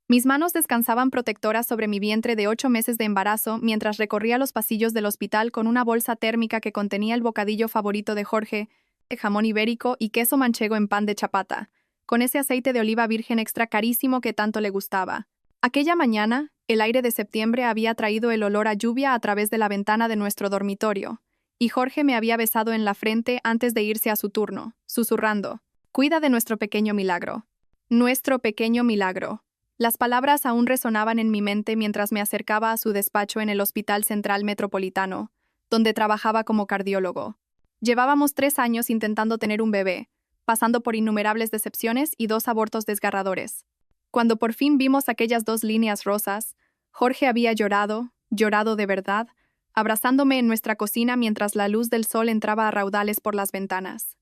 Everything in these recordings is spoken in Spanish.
Mis manos descansaban protectoras sobre mi vientre de 8 meses de embarazo mientras recorría los pasillos del hospital con una bolsa térmica que contenía el bocadillo favorito de Jorge, de jamón ibérico y queso manchego en pan de chapata, con ese aceite de oliva virgen extra carísimo que tanto le gustaba. Aquella mañana, el aire de septiembre había traído el olor a lluvia a través de la ventana de nuestro dormitorio, y Jorge me había besado en la frente antes de irse a su turno, susurrando: «Cuida de nuestro pequeño milagro». Nuestro pequeño milagro. Las palabras aún resonaban en mi mente mientras me acercaba a su despacho en el Hospital Central Metropolitano, donde trabajaba como cardiólogo. Llevábamos 3 años intentando tener un bebé, pasando por innumerables decepciones y 2 abortos desgarradores. Cuando por fin vimos aquellas 2 líneas rosas, Jorge había llorado, llorado de verdad, abrazándome en nuestra cocina mientras la luz del sol entraba a raudales por las ventanas.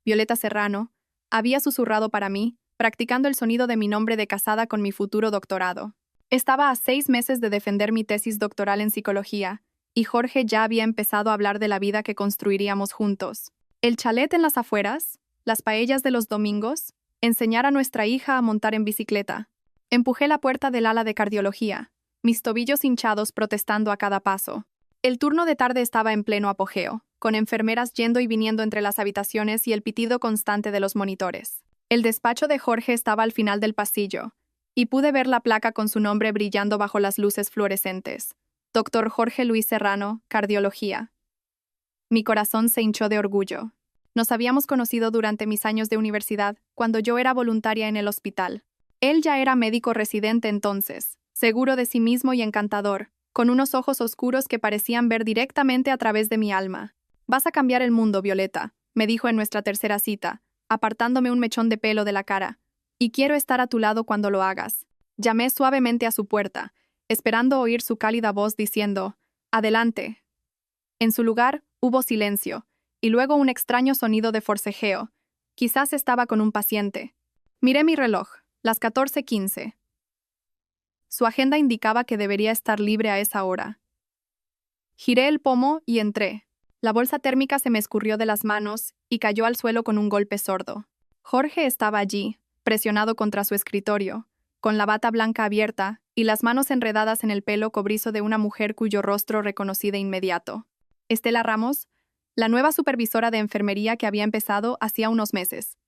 Violeta Serrano, había susurrado para mí, practicando el sonido de mi nombre de casada con mi futuro doctorado. Estaba a 6 meses de defender mi tesis doctoral en psicología, y Jorge ya había empezado a hablar de la vida que construiríamos juntos. El chalet en las afueras, las paellas de los domingos, enseñar a nuestra hija a montar en bicicleta. Empujé la puerta del ala de cardiología, mis tobillos hinchados protestando a cada paso. El turno de tarde estaba en pleno apogeo, con enfermeras yendo y viniendo entre las habitaciones y el pitido constante de los monitores. El despacho de Jorge estaba al final del pasillo, y pude ver la placa con su nombre brillando bajo las luces fluorescentes. Dr. Jorge Luis Serrano, Cardiología. Mi corazón se hinchó de orgullo. Nos habíamos conocido durante mis años de universidad, cuando yo era voluntaria en el hospital. Él ya era médico residente entonces, seguro de sí mismo y encantador, con unos ojos oscuros que parecían ver directamente a través de mi alma. «Vas a cambiar el mundo, Violeta», me dijo en nuestra tercera cita, apartándome un mechón de pelo de la cara. «Y quiero estar a tu lado cuando lo hagas». Llamé suavemente a su puerta, esperando oír su cálida voz diciendo: «Adelante». En su lugar, hubo silencio, y luego un extraño sonido de forcejeo. Quizás estaba con un paciente. Miré mi reloj, las 14:15. Su agenda indicaba que debería estar libre a esa hora. Giré el pomo y entré. La bolsa térmica se me escurrió de las manos y cayó al suelo con un golpe sordo. Jorge estaba allí, presionado contra su escritorio, con la bata blanca abierta y las manos enredadas en el pelo cobrizo de una mujer cuyo rostro reconocí de inmediato. Estela Ramos, la nueva supervisora de enfermería que había empezado hacía unos meses.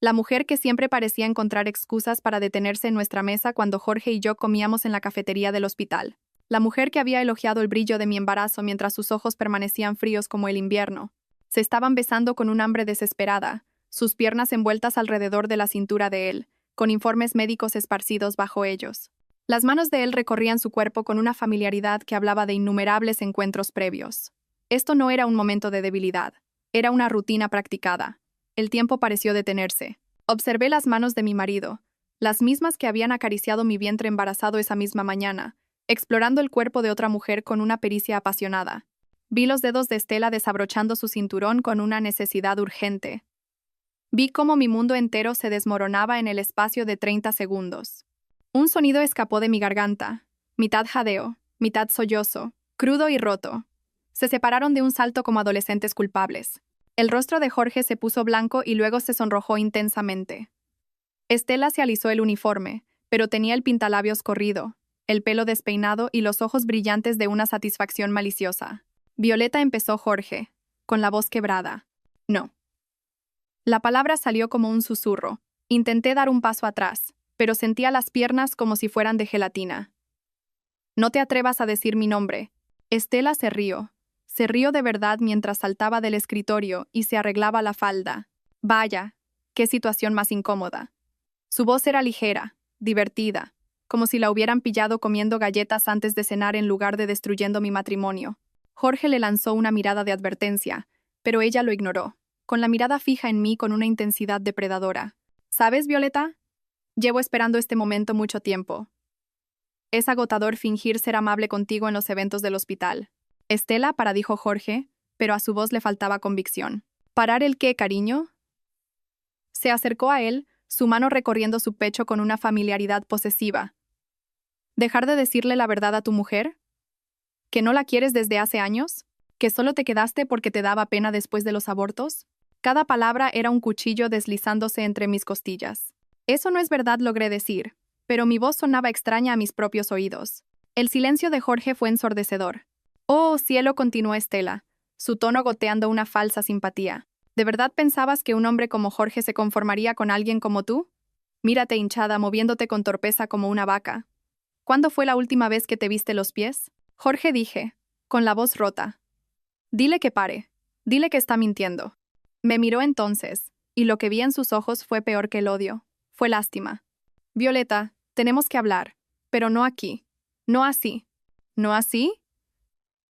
La mujer que siempre parecía encontrar excusas para detenerse en nuestra mesa cuando Jorge y yo comíamos en la cafetería del hospital. La mujer que había elogiado el brillo de mi embarazo mientras sus ojos permanecían fríos como el invierno. Se estaban besando con un hambre desesperada, sus piernas envueltas alrededor de la cintura de él, con informes médicos esparcidos bajo ellos. Las manos de él recorrían su cuerpo con una familiaridad que hablaba de innumerables encuentros previos. Esto no era un momento de debilidad, era una rutina practicada. El tiempo pareció detenerse. Observé las manos de mi marido, las mismas que habían acariciado mi vientre embarazado esa misma mañana, explorando el cuerpo de otra mujer con una pericia apasionada. Vi los dedos de Estela desabrochando su cinturón con una necesidad urgente. Vi cómo mi mundo entero se desmoronaba en el espacio de 30 segundos. Un sonido escapó de mi garganta, mitad jadeo, mitad sollozo, crudo y roto. Se separaron de un salto como adolescentes culpables. El rostro de Jorge se puso blanco y luego se sonrojó intensamente. Estela se alisó el uniforme, pero tenía el pintalabios corrido, el pelo despeinado y los ojos brillantes de una satisfacción maliciosa. «Violeta», empezó Jorge, con la voz quebrada. «No». La palabra salió como un susurro. Intenté dar un paso atrás, pero sentía las piernas como si fueran de gelatina. «No te atrevas a decir mi nombre». Estela se rió. Se rió de verdad mientras saltaba del escritorio y se arreglaba la falda. Vaya, qué situación más incómoda. Su voz era ligera, divertida, como si la hubieran pillado comiendo galletas antes de cenar en lugar de destruyendo mi matrimonio. Jorge le lanzó una mirada de advertencia, pero ella lo ignoró, con la mirada fija en mí con una intensidad depredadora. «¿Sabes, Violeta? Llevo esperando este momento mucho tiempo. Es agotador fingir ser amable contigo en los eventos del hospital». «Estela», dijo Jorge, pero a su voz le faltaba convicción. «¿Parar el qué, cariño?» Se acercó a él, su mano recorriendo su pecho con una familiaridad posesiva. «¿Dejar de decirle la verdad a tu mujer? ¿Que no la quieres desde hace años? ¿Que solo te quedaste porque te daba pena después de los abortos?» Cada palabra era un cuchillo deslizándose entre mis costillas. Eso no es verdad, logré decir, pero mi voz sonaba extraña a mis propios oídos. El silencio de Jorge fue ensordecedor. Oh, cielo, continuó Estela, su tono goteando una falsa simpatía. ¿De verdad pensabas que un hombre como Jorge se conformaría con alguien como tú? Mírate hinchada, moviéndote con torpeza como una vaca. ¿Cuándo fue la última vez que te viste los pies? Jorge, dije, con la voz rota. Dile que pare. Dile que está mintiendo. Me miró entonces, y lo que vi en sus ojos fue peor que el odio. Fue lástima. Violeta, tenemos que hablar, pero no aquí. No así. ¿No así?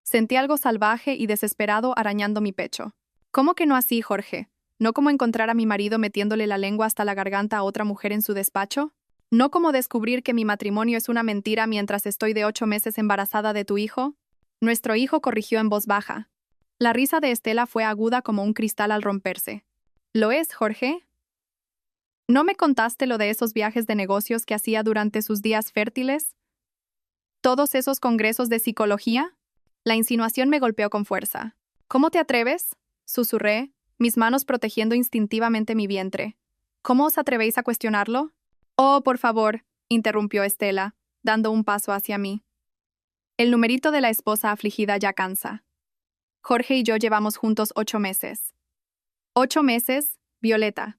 Sentí algo salvaje y desesperado arañando mi pecho. ¿Cómo que no así, Jorge? ¿No como encontrar a mi marido metiéndole la lengua hasta la garganta a otra mujer en su despacho? ¿No como descubrir que mi matrimonio es una mentira mientras estoy de 8 meses embarazada de tu hijo? Nuestro hijo corrigió en voz baja. La risa de Estela fue aguda como un cristal al romperse. ¿Lo es, Jorge? ¿No me contaste lo de esos viajes de negocios que hacía durante sus días fértiles? ¿Todos esos congresos de psicología? La insinuación me golpeó con fuerza. ¿Cómo te atreves? Susurré, mis manos protegiendo instintivamente mi vientre. ¿Cómo os atrevéis a cuestionarlo? Oh, por favor, interrumpió Estela, dando un paso hacia mí. El numerito de la esposa afligida ya cansa. Jorge y yo llevamos juntos 8 meses. 8 meses, Violeta.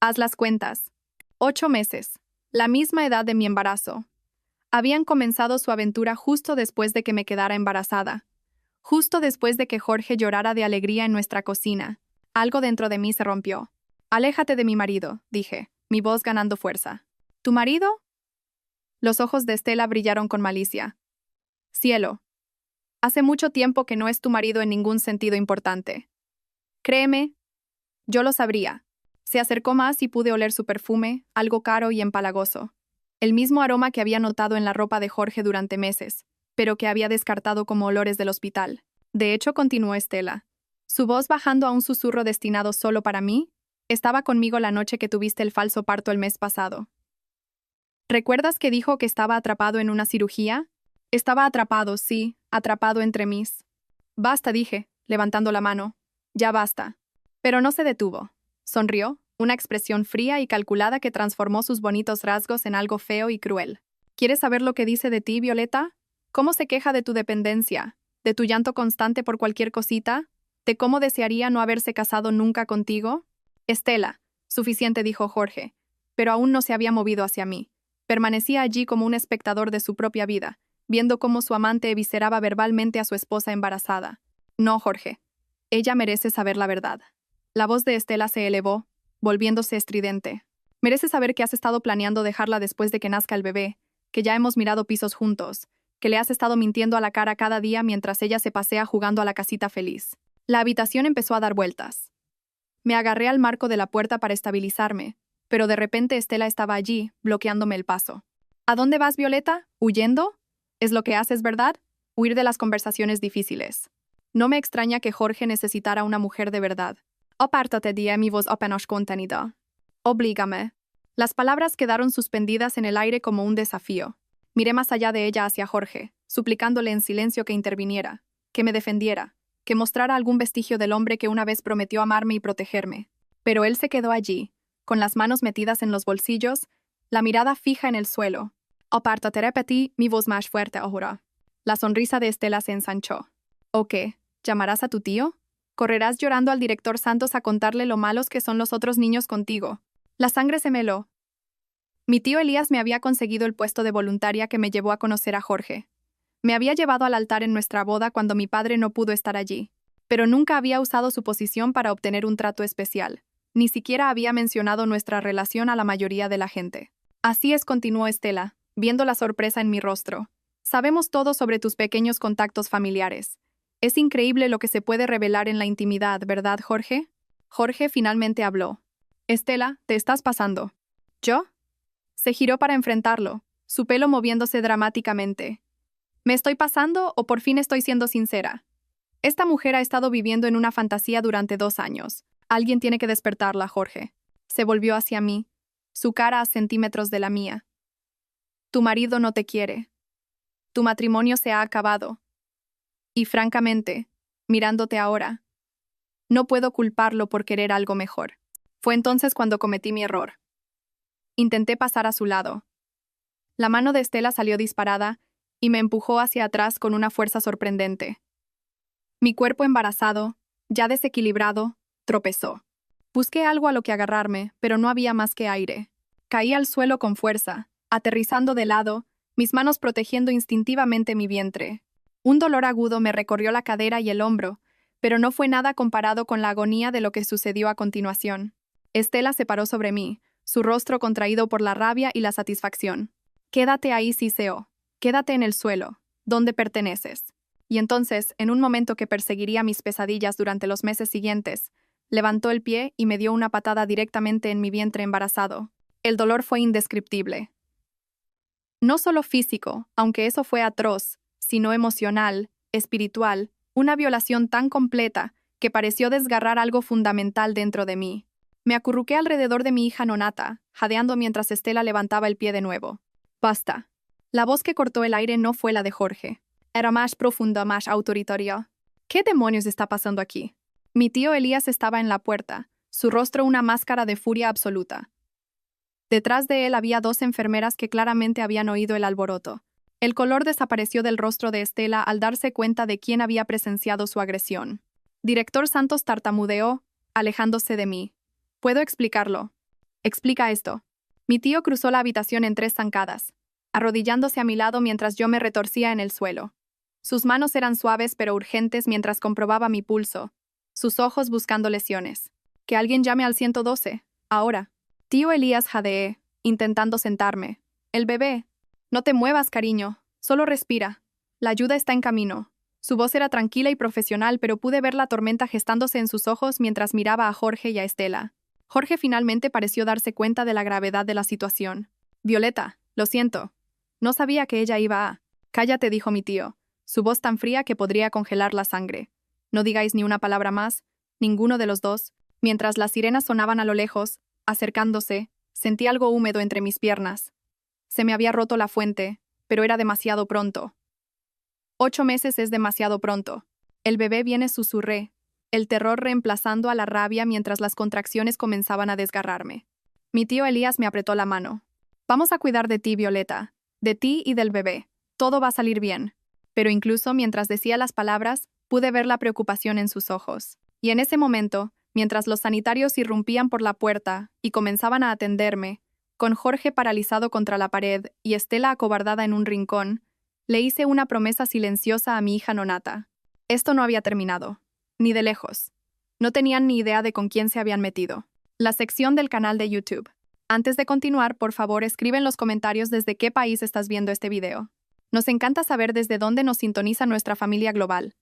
Haz las cuentas. 8 meses. La misma edad de mi embarazo. Habían comenzado su aventura justo después de que me quedara embarazada. Justo después de que Jorge llorara de alegría en nuestra cocina. Algo dentro de mí se rompió. Aléjate de mi marido, dije, mi voz ganando fuerza. ¿Tu marido? Los ojos de Estela brillaron con malicia. Cielo. Hace mucho tiempo que no es tu marido en ningún sentido importante. Créeme, yo lo sabría. Se acercó más y pude oler su perfume, algo caro y empalagoso. El mismo aroma que había notado en la ropa de Jorge durante meses, pero que había descartado como olores del hospital. De hecho, continuó Estela, su voz bajando a un susurro destinado solo para mí, estaba conmigo la noche que tuviste el falso parto el mes pasado. ¿Recuerdas que dijo que estaba atrapado en una cirugía? Estaba atrapado, sí, atrapado entre mis. Basta, dije, levantando la mano. Ya basta. Pero no se detuvo. Sonrió, una expresión fría y calculada que transformó sus bonitos rasgos en algo feo y cruel. ¿Quieres saber lo que dice de ti, Violeta? ¿Cómo se queja de tu dependencia? ¿De tu llanto constante por cualquier cosita? ¿De cómo desearía no haberse casado nunca contigo? Estela, suficiente, dijo Jorge, pero aún no se había movido hacia mí. Permanecía allí como un espectador de su propia vida, viendo cómo su amante evisceraba verbalmente a su esposa embarazada. No, Jorge. Ella merece saber la verdad. La voz de Estela se elevó, volviéndose estridente. Merece saber que has estado planeando dejarla después de que nazca el bebé, que ya hemos mirado pisos juntos, que le has estado mintiendo a la cara cada día mientras ella se pasea jugando a la casita feliz. La habitación empezó a dar vueltas. Me agarré al marco de la puerta para estabilizarme, pero de repente Estela estaba allí, bloqueándome el paso. ¿A dónde vas, Violeta? ¿Huyendo? ¿Es lo que haces, verdad? Huir de las conversaciones difíciles. No me extraña que Jorge necesitara una mujer de verdad. Apártate de mi voz apenas contenida. Oblígame. Las palabras quedaron suspendidas en el aire como un desafío. Miré más allá de ella hacia Jorge, suplicándole en silencio que interviniera, que me defendiera, que mostrara algún vestigio del hombre que una vez prometió amarme y protegerme. Pero él se quedó allí, con las manos metidas en los bolsillos, la mirada fija en el suelo. Apártate, repetí, mi voz más fuerte ahora. La sonrisa de Estela se ensanchó. ¿O qué? ¿Llamarás a tu tío? ¿Correrás llorando al director Santos a contarle lo malos que son los otros niños contigo? La sangre se me heló. Mi tío Elías me había conseguido el puesto de voluntaria que me llevó a conocer a Jorge. Me había llevado al altar en nuestra boda cuando mi padre no pudo estar allí, pero nunca había usado su posición para obtener un trato especial. Ni siquiera había mencionado nuestra relación a la mayoría de la gente. Así es, continuó Estela, viendo la sorpresa en mi rostro. Sabemos todo sobre tus pequeños contactos familiares. Es increíble lo que se puede revelar en la intimidad, ¿verdad, Jorge? Jorge finalmente habló. Estela, te estás pasando. ¿Yo? Se giró para enfrentarlo, su pelo moviéndose dramáticamente. ¿Me estoy pasando o por fin estoy siendo sincera? Esta mujer ha estado viviendo en una fantasía durante 2 años. Alguien tiene que despertarla, Jorge. Se volvió hacia mí, su cara a centímetros de la mía. Tu marido no te quiere. Tu matrimonio se ha acabado. Y francamente, mirándote ahora, no puedo culparlo por querer algo mejor. Fue entonces cuando cometí mi error. Intenté pasar a su lado. La mano de Estela salió disparada y me empujó hacia atrás con una fuerza sorprendente. Mi cuerpo embarazado, ya desequilibrado, tropezó. Busqué algo a lo que agarrarme, pero no había más que aire. Caí al suelo con fuerza, aterrizando de lado, mis manos protegiendo instintivamente mi vientre. Un dolor agudo me recorrió la cadera y el hombro, pero no fue nada comparado con la agonía de lo que sucedió a continuación. Estela se paró sobre mí, su rostro contraído por la rabia y la satisfacción. «Quédate ahí, Siseo. Quédate en el suelo, donde perteneces». Y entonces, en un momento que perseguiría mis pesadillas durante los meses siguientes, levantó el pie y me dio una patada directamente en mi vientre embarazado. El dolor fue indescriptible. No solo físico, aunque eso fue atroz, sino emocional, espiritual, una violación tan completa que pareció desgarrar algo fundamental dentro de mí. Me acurruqué alrededor de mi hija Nonata, jadeando mientras Estela levantaba el pie de nuevo. «Basta». La voz que cortó el aire no fue la de Jorge. Era más profunda, más autoritaria. ¿Qué demonios está pasando aquí? Mi tío Elías estaba en la puerta, su rostro una máscara de furia absoluta. Detrás de él había dos enfermeras que claramente habían oído el alboroto. El color desapareció del rostro de Estela al darse cuenta de quién había presenciado su agresión. Director Santos tartamudeó, alejándose de mí. «Puedo explicarlo». «Explica esto». Mi tío cruzó la habitación en 3 zancadas, arrodillándose a mi lado mientras yo me retorcía en el suelo. Sus manos eran suaves pero urgentes mientras comprobaba mi pulso, sus ojos buscando lesiones. «Que alguien llame al 112, ahora». Tío Elías jadeé, intentando sentarme. «El bebé». «No te muevas, cariño, solo respira. La ayuda está en camino». Su voz era tranquila y profesional, pero pude ver la tormenta gestándose en sus ojos mientras miraba a Jorge y a Estela. Jorge finalmente pareció darse cuenta de la gravedad de la situación. «Violeta, lo siento. No sabía que ella iba a...» «Cállate», dijo mi tío, su voz tan fría que podría congelar la sangre. «No digáis ni una palabra más, ninguno de los dos». Mientras las sirenas sonaban a lo lejos, acercándose, sentí algo húmedo entre mis piernas. Se me había roto la fuente, pero era demasiado pronto. 8 meses es demasiado pronto. «El bebé viene», susurré, el terror reemplazando a la rabia mientras las contracciones comenzaban a desgarrarme. Mi tío Elías me apretó la mano. «Vamos a cuidar de ti, Violeta. De ti y del bebé. Todo va a salir bien». Pero incluso mientras decía las palabras, pude ver la preocupación en sus ojos. Y en ese momento, mientras los sanitarios irrumpían por la puerta y comenzaban a atenderme, con Jorge paralizado contra la pared y Estela acobardada en un rincón, le hice una promesa silenciosa a mi hija Nonata. Esto no había terminado. Ni de lejos. No tenían ni idea de con quién se habían metido. La sección del canal de YouTube. Antes de continuar, por favor, escribe en los comentarios desde qué país estás viendo este video. Nos encanta saber desde dónde nos sintoniza nuestra familia global.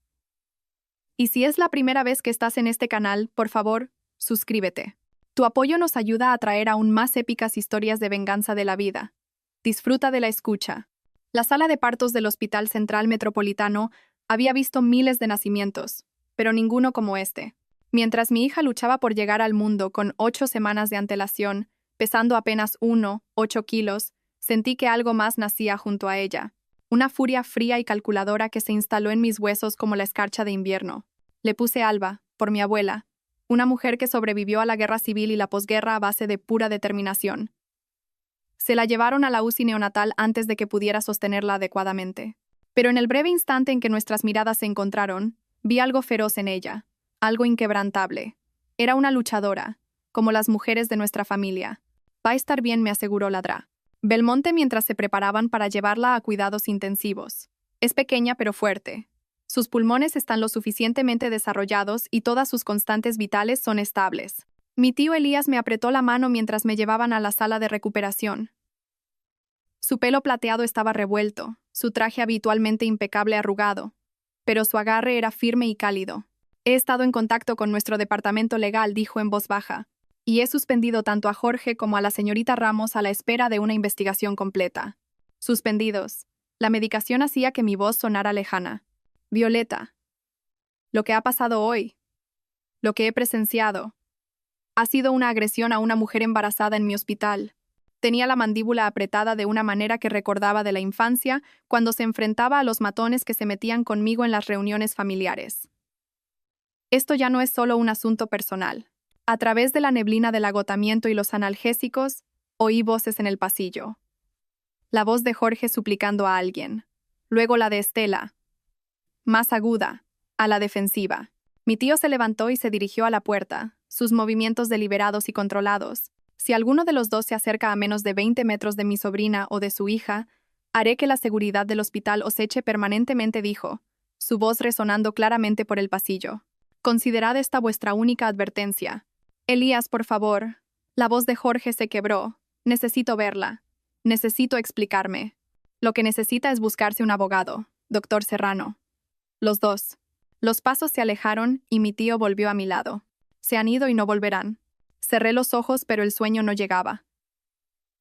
Y si es la primera vez que estás en este canal, por favor, suscríbete. Tu apoyo nos ayuda a traer aún más épicas historias de venganza de la vida. Disfruta de la escucha. La sala de partos del Hospital Central Metropolitano había visto miles de nacimientos, pero ninguno como este. Mientras mi hija luchaba por llegar al mundo con 8 semanas de antelación, pesando apenas 8 kilos, sentí que algo más nacía junto a ella. Una furia fría y calculadora que se instaló en mis huesos como la escarcha de invierno. Le puse Alba, por mi abuela, una mujer que sobrevivió a la guerra civil y la posguerra a base de pura determinación. Se la llevaron a la UCI neonatal antes de que pudiera sostenerla adecuadamente. Pero en el breve instante en que nuestras miradas se encontraron, vi algo feroz en ella, algo inquebrantable. Era una luchadora, como las mujeres de nuestra familia. «Va a estar bien», me aseguró Ladra Belmonte mientras se preparaban para llevarla a cuidados intensivos. «Es pequeña pero fuerte. Sus pulmones están lo suficientemente desarrollados y todas sus constantes vitales son estables». Mi tío Elías me apretó la mano mientras me llevaban a la sala de recuperación. Su pelo plateado estaba revuelto, su traje habitualmente impecable arrugado, pero su agarre era firme y cálido. «He estado en contacto con nuestro departamento legal», dijo en voz baja, «y he suspendido tanto a Jorge como a la señorita Ramos a la espera de una investigación completa». Suspendidos. La medicación hacía que mi voz sonara lejana. «Violeta. Lo que ha pasado hoy, lo que he presenciado, ha sido una agresión a una mujer embarazada en mi hospital». Tenía la mandíbula apretada de una manera que recordaba de la infancia, cuando se enfrentaba a los matones que se metían conmigo en las reuniones familiares. Esto ya no es solo un asunto personal. A través de la neblina del agotamiento y los analgésicos, Oí voces en el pasillo. La voz de Jorge suplicando a alguien. Luego la de Estela. Más aguda, a la defensiva. Mi tío se levantó y se dirigió a la puerta, sus movimientos deliberados y controlados. Si alguno de los dos se acerca a menos de 20 metros de mi sobrina o de su hija, haré que la seguridad del hospital os eche permanentemente, dijo, su voz resonando claramente por el pasillo. Considerad esta vuestra única advertencia. Elías, por favor. La voz de Jorge se quebró. Necesito verla. Necesito explicarme. Lo que necesita es buscarse un abogado, doctor Serrano. Los dos. Los pasos se alejaron y mi tío volvió a mi lado. Se han ido y no volverán. Cerré los ojos, pero el sueño no llegaba.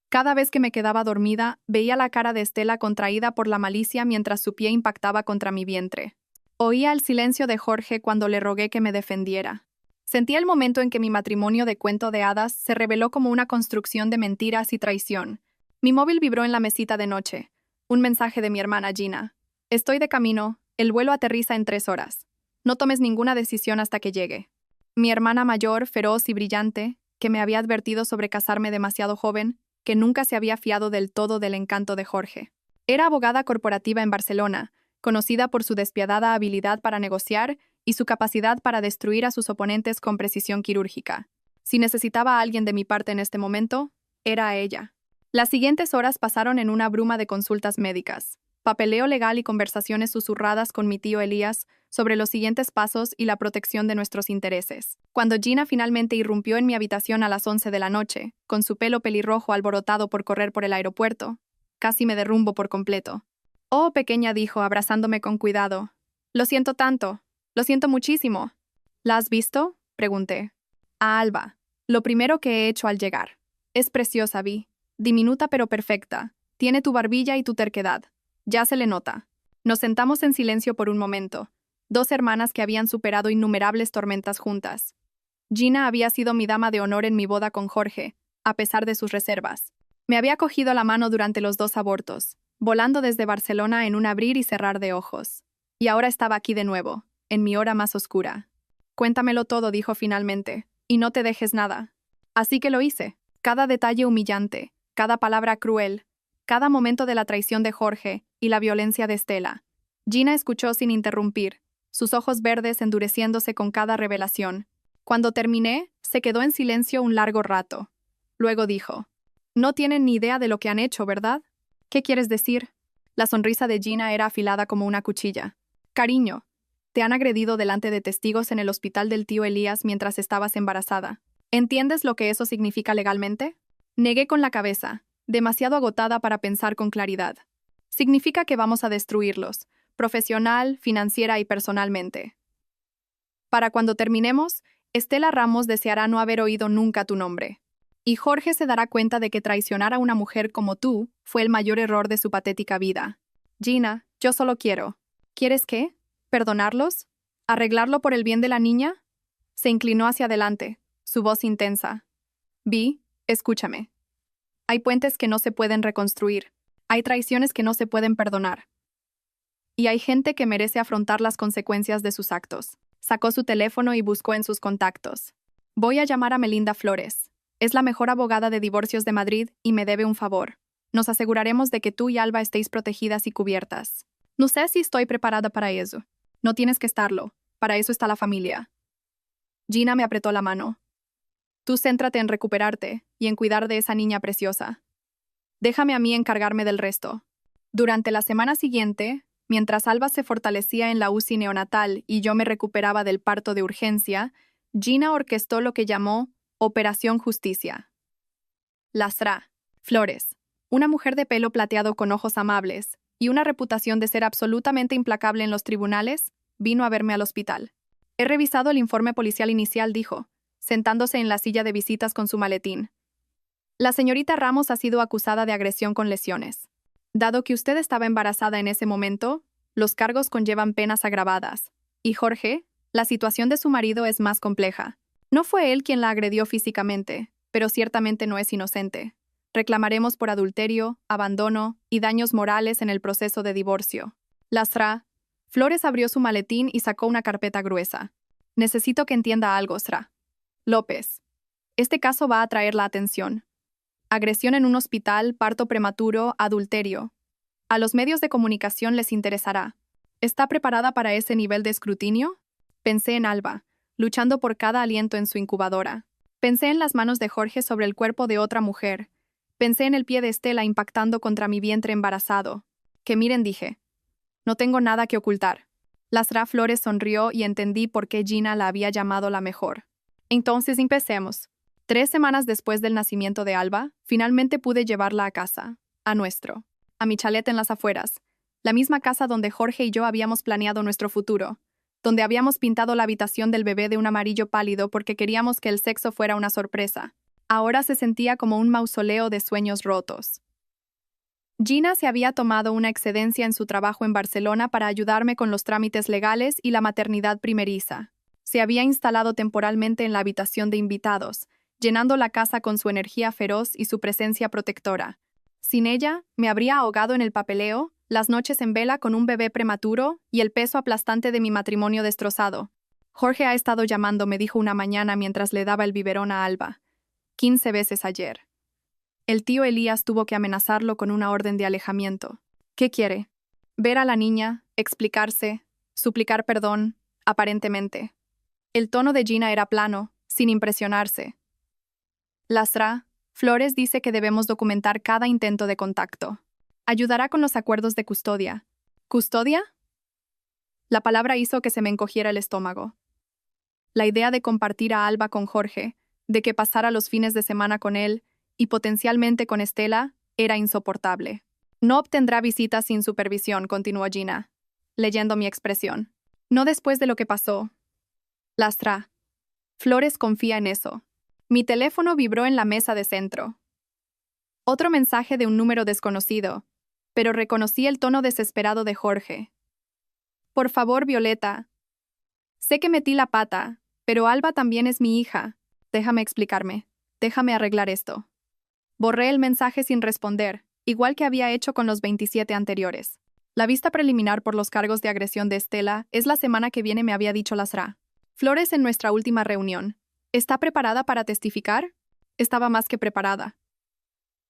Cada vez que me quedaba dormida, veía la cara de Estela contraída por la malicia mientras su pie impactaba contra mi vientre. Oía el silencio de Jorge cuando le rogué que me defendiera. Sentía el momento en que mi matrimonio de cuento de hadas se reveló como una construcción de mentiras y traición. Mi móvil vibró en la mesita de noche. Un mensaje de mi hermana Gina. Estoy de camino, el vuelo aterriza en 3 horas. No tomes ninguna decisión hasta que llegue. Mi hermana mayor, feroz y brillante, que me había advertido sobre casarme demasiado joven, que nunca se había fiado del todo del encanto de Jorge. Era abogada corporativa en Barcelona, conocida por su despiadada habilidad para negociar y su capacidad para destruir a sus oponentes con precisión quirúrgica. Si necesitaba a alguien de mi parte en este momento, era a ella. Las siguientes horas pasaron en una bruma de consultas médicas, papeleo legal y conversaciones susurradas con mi tío Elías sobre los siguientes pasos y la protección de nuestros intereses. Cuando Gina finalmente irrumpió en mi habitación a las 11 de la noche, con su pelo pelirrojo alborotado por correr por el aeropuerto, casi me derrumbo por completo. Oh, pequeña, dijo, abrazándome con cuidado. Lo siento tanto. Lo siento muchísimo. ¿La has visto? Pregunté. A Alba. Lo primero que he hecho al llegar. Es preciosa, Vi. Diminuta pero perfecta. Tiene tu barbilla y tu terquedad. Ya se le nota. Nos sentamos en silencio por un momento. 2 hermanas que habían superado innumerables tormentas juntas. Gina había sido mi dama de honor en mi boda con Jorge, a pesar de sus reservas. Me había cogido la mano durante los 2 abortos, volando desde Barcelona en un abrir y cerrar de ojos. Y ahora estaba aquí de nuevo, en mi hora más oscura. Cuéntamelo todo, dijo finalmente, y no te dejes nada. Así que lo hice. Cada detalle humillante, cada palabra cruel, cada momento de la traición de Jorge y la violencia de Estela. Gina escuchó sin interrumpir, sus ojos verdes endureciéndose con cada revelación. Cuando terminé, se quedó en silencio un largo rato. Luego dijo, «No tienen ni idea de lo que han hecho, ¿verdad? ¿Qué quieres decir?» La sonrisa de Gina era afilada como una cuchilla. «Cariño, te han agredido delante de testigos en el hospital del tío Elías mientras estabas embarazada. ¿Entiendes lo que eso significa legalmente?» Negué con la cabeza, demasiado agotada para pensar con claridad. Significa que vamos a destruirlos, profesional, financiera y personalmente. Para cuando terminemos, Estela Ramos deseará no haber oído nunca tu nombre. Y Jorge se dará cuenta de que traicionar a una mujer como tú fue el mayor error de su patética vida. Gina, yo solo quiero. ¿Quieres qué? ¿Perdonarlos? ¿Arreglarlo por el bien de la niña? Se inclinó hacia adelante, su voz intensa. Vi, escúchame. Hay puentes que no se pueden reconstruir. Hay traiciones que no se pueden perdonar. Y hay gente que merece afrontar las consecuencias de sus actos. Sacó su teléfono y buscó en sus contactos. Voy a llamar a Melinda Flores. Es la mejor abogada de divorcios de Madrid y me debe un favor. Nos aseguraremos de que tú y Alba estéis protegidas y cubiertas. No sé si estoy preparada para eso. No tienes que estarlo. Para eso está la familia. Gina me apretó la mano. Tú céntrate en recuperarte y en cuidar de esa niña preciosa. Déjame a mí encargarme del resto. Durante la semana siguiente, mientras Alba se fortalecía en la UCI neonatal y yo me recuperaba del parto de urgencia, Gina orquestó lo que llamó Operación Justicia. Lasra Flores, una mujer de pelo plateado con ojos amables y una reputación de ser absolutamente implacable en los tribunales, vino a verme al hospital. He revisado el informe policial inicial, dijo, sentándose en la silla de visitas con su maletín. La señorita Ramos ha sido acusada de agresión con lesiones. Dado que usted estaba embarazada en ese momento, los cargos conllevan penas agravadas. Y Jorge, la situación de su marido es más compleja. No fue él quien la agredió físicamente, pero ciertamente no es inocente. Reclamaremos por adulterio, abandono y daños morales en el proceso de divorcio. Lasra. Flores abrió su maletín y sacó una carpeta gruesa. Necesito que entienda algo, Sra. López. Este caso va a atraer la atención. Agresión en un hospital, parto prematuro, adulterio. A los medios de comunicación les interesará. ¿Está preparada para ese nivel de escrutinio? Pensé en Alba, luchando por cada aliento en su incubadora. Pensé en las manos de Jorge sobre el cuerpo de otra mujer. Pensé en el pie de Estela impactando contra mi vientre embarazado. Que miren, dije. No tengo nada que ocultar. Lasra Flores sonrió y entendí por qué Gina la había llamado la mejor. Entonces empecemos. 3 semanas después del nacimiento de Alba, finalmente pude llevarla a casa, a mi chalet en las afueras, la misma casa donde Jorge y yo habíamos planeado nuestro futuro, donde habíamos pintado la habitación del bebé de un amarillo pálido porque queríamos que el sexo fuera una sorpresa. Ahora se sentía como un mausoleo de sueños rotos. Gina se había tomado una excedencia en su trabajo en Barcelona para ayudarme con los trámites legales y la maternidad primeriza. Se había instalado temporalmente en la habitación de invitados, llenando la casa con su energía feroz y su presencia protectora. Sin ella, me habría ahogado en el papeleo, las noches en vela con un bebé prematuro y el peso aplastante de mi matrimonio destrozado. Jorge ha estado llamando, me dijo una mañana mientras le daba el biberón a Alba. 15 veces ayer. El tío Elías tuvo que amenazarlo con una orden de alejamiento. ¿Qué quiere? Ver a la niña, explicarse, suplicar perdón, aparentemente. El tono de Gina era plano, sin impresionarse. Lasra Flores dice que debemos documentar cada intento de contacto. Ayudará con los acuerdos de custodia. ¿Custodia? La palabra hizo que se me encogiera el estómago. La idea de compartir a Alba con Jorge, de que pasara los fines de semana con él, y potencialmente con Estela, era insoportable. No obtendrá visitas sin supervisión, continuó Gina, leyendo mi expresión. No después de lo que pasó. Lastra Flores confía en eso. Mi teléfono vibró en la mesa de centro. Otro mensaje de un número desconocido, pero reconocí el tono desesperado de Jorge. Por favor, Violeta. Sé que metí la pata, pero Alba también es mi hija. Déjame explicarme. Déjame arreglar esto. Borré el mensaje sin responder, igual que había hecho con los 27 anteriores. La vista preliminar por los cargos de agresión de Estela es la semana que viene, me había dicho Lasra Flores en nuestra última reunión. ¿Está preparada para testificar? Estaba más que preparada.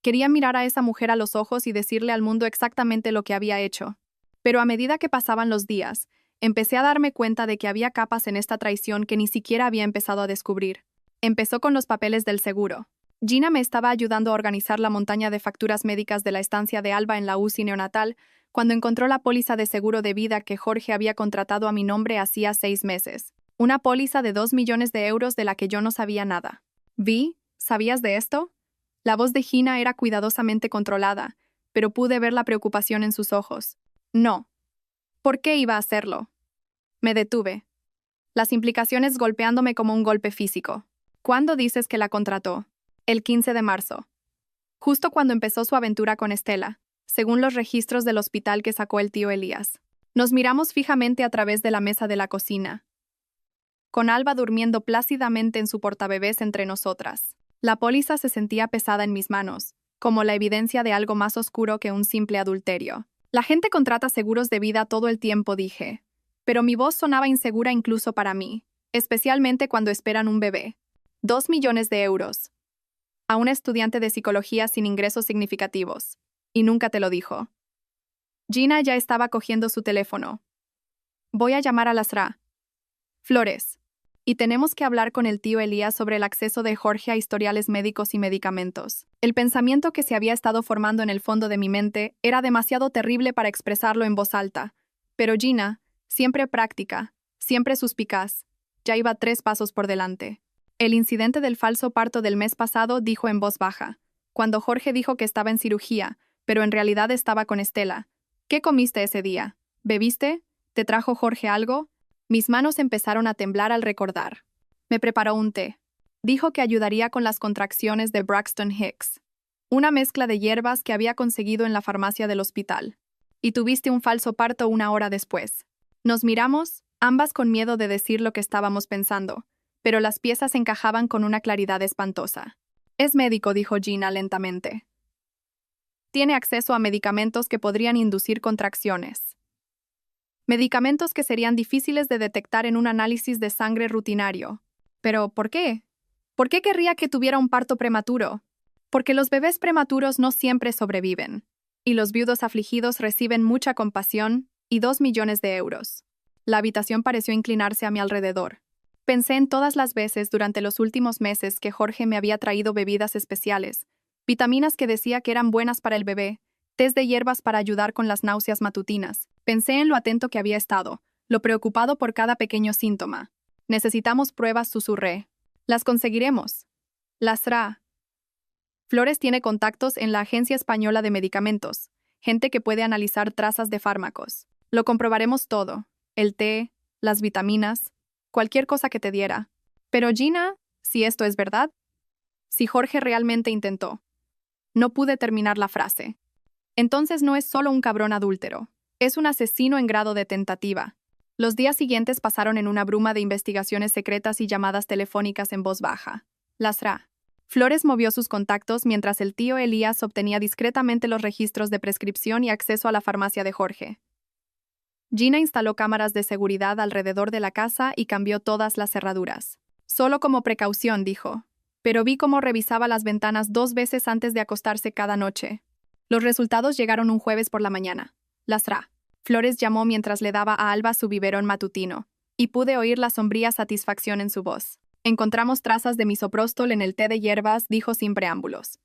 Quería mirar a esa mujer a los ojos y decirle al mundo exactamente lo que había hecho. Pero a medida que pasaban los días, empecé a darme cuenta de que había capas en esta traición que ni siquiera había empezado a descubrir. Empezó con los papeles del seguro. Gina me estaba ayudando a organizar la montaña de facturas médicas de la estancia de Alba en la UCI neonatal cuando encontró la póliza de seguro de vida que Jorge había contratado a mi nombre hacía 6 meses. Una póliza de 2 millones de euros de la que yo no sabía nada. Vi, ¿sabías de esto? La voz de Gina era cuidadosamente controlada, pero pude ver la preocupación en sus ojos. No. ¿Por qué iba a hacerlo? Me detuve. Las implicaciones golpeándome como un golpe físico. ¿Cuándo dices que la contrató? El 15 de marzo. Justo cuando empezó su aventura con Estela, según los registros del hospital que sacó el tío Elías. Nos miramos fijamente a través de la mesa de la cocina, con Alba durmiendo plácidamente en su portabebés entre nosotras. La póliza se sentía pesada en mis manos, como la evidencia de algo más oscuro que un simple adulterio. La gente contrata seguros de vida todo el tiempo, dije. Pero mi voz sonaba insegura incluso para mí, especialmente cuando esperan un bebé. 2 millones de euros. A una estudiante de psicología sin ingresos significativos. Y nunca te lo dijo. Gina ya estaba cogiendo su teléfono. Voy a llamar a Lasra Flores. Y tenemos que hablar con el tío Elías sobre el acceso de Jorge a historiales médicos y medicamentos. El pensamiento que se había estado formando en el fondo de mi mente era demasiado terrible para expresarlo en voz alta. Pero Gina, siempre práctica, siempre suspicaz, ya iba 3 pasos por delante. El incidente del falso parto del mes pasado, dijo en voz baja. Cuando Jorge dijo que estaba en cirugía, pero en realidad estaba con Estela. ¿Qué comiste ese día? ¿Bebiste? ¿Te trajo Jorge algo? Mis manos empezaron a temblar al recordar. Me preparó un té. Dijo que ayudaría con las contracciones de Braxton Hicks, una mezcla de hierbas que había conseguido en la farmacia del hospital. Y tuviste un falso parto 1 hora después. Nos miramos, ambas con miedo de decir lo que estábamos pensando, pero las piezas encajaban con una claridad espantosa. Es médico, dijo Gina lentamente. Tiene acceso a medicamentos que podrían inducir contracciones. Medicamentos que serían difíciles de detectar en un análisis de sangre rutinario. Pero, ¿por qué? ¿Por qué querría que tuviera un parto prematuro? Porque los bebés prematuros no siempre sobreviven, y los viudos afligidos reciben mucha compasión y 2 millones de euros. La habitación pareció inclinarse a mi alrededor. Pensé en todas las veces durante los últimos meses que Jorge me había traído bebidas especiales, vitaminas que decía que eran buenas para el bebé, tés de hierbas para ayudar con las náuseas matutinas. Pensé en lo atento que había estado, lo preocupado por cada pequeño síntoma. Necesitamos pruebas, susurré. Las conseguiremos. Las hará. Flores tiene contactos en la Agencia Española de Medicamentos, gente que puede analizar trazas de fármacos. Lo comprobaremos todo, el té, las vitaminas, cualquier cosa que te diera. Pero Gina, si esto es verdad, si Jorge realmente intentó. No pude terminar la frase. Entonces no es solo un cabrón adúltero, es un asesino en grado de tentativa. Los días siguientes pasaron en una bruma de investigaciones secretas y llamadas telefónicas en voz baja. Lasra. Flores movió sus contactos mientras el tío Elías obtenía discretamente los registros de prescripción y acceso a la farmacia de Jorge. Gina instaló cámaras de seguridad alrededor de la casa y cambió todas las cerraduras. Solo como precaución, dijo. Pero vi cómo revisaba las ventanas 2 veces antes de acostarse cada noche. Los resultados llegaron un jueves por la mañana. Lasra. Flores llamó mientras le daba a Alba su biberón matutino, y pude oír la sombría satisfacción en su voz. Encontramos trazas de misoprostol en el té de hierbas, dijo sin preámbulos.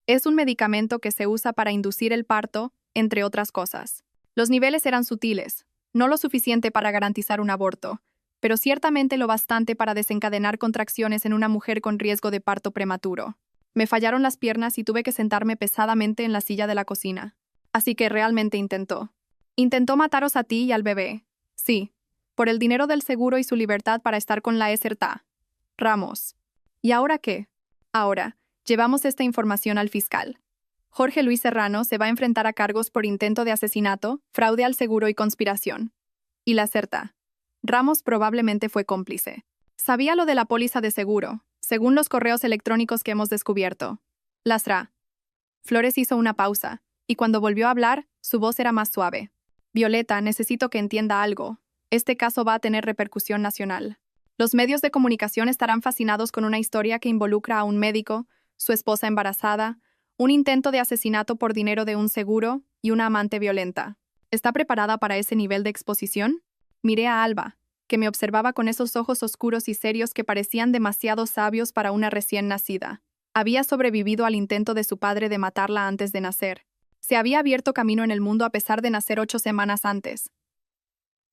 Es un medicamento que se usa para inducir el parto, entre otras cosas. Los niveles eran sutiles, no lo suficiente para garantizar un aborto, pero ciertamente lo bastante para desencadenar contracciones en una mujer con riesgo de parto prematuro. Me fallaron las piernas y tuve que sentarme pesadamente en la silla de la cocina. Así que realmente intentó. Intentó mataros a ti y al bebé. Sí. Por el dinero del seguro y su libertad para estar con la Eserta. Ramos. ¿Y ahora qué? Ahora, llevamos esta información al fiscal. Jorge Luis Serrano se va a enfrentar a cargos por intento de asesinato, fraude al seguro y conspiración. Y la Eserta. Ramos probablemente fue cómplice. Sabía lo de la póliza de seguro, según los correos electrónicos que hemos descubierto. Lasra. Flores hizo una pausa, y cuando volvió a hablar, su voz era más suave. Violeta, necesito que entienda algo. Este caso va a tener repercusión nacional. Los medios de comunicación estarán fascinados con una historia que involucra a un médico, su esposa embarazada, un intento de asesinato por dinero de un seguro y una amante violenta. ¿Está preparada para ese nivel de exposición? Miré a Alba, que me observaba con esos ojos oscuros y serios que parecían demasiado sabios para una recién nacida. Había sobrevivido al intento de su padre de matarla antes de nacer. Se había abierto camino en el mundo a pesar de nacer 8 semanas antes.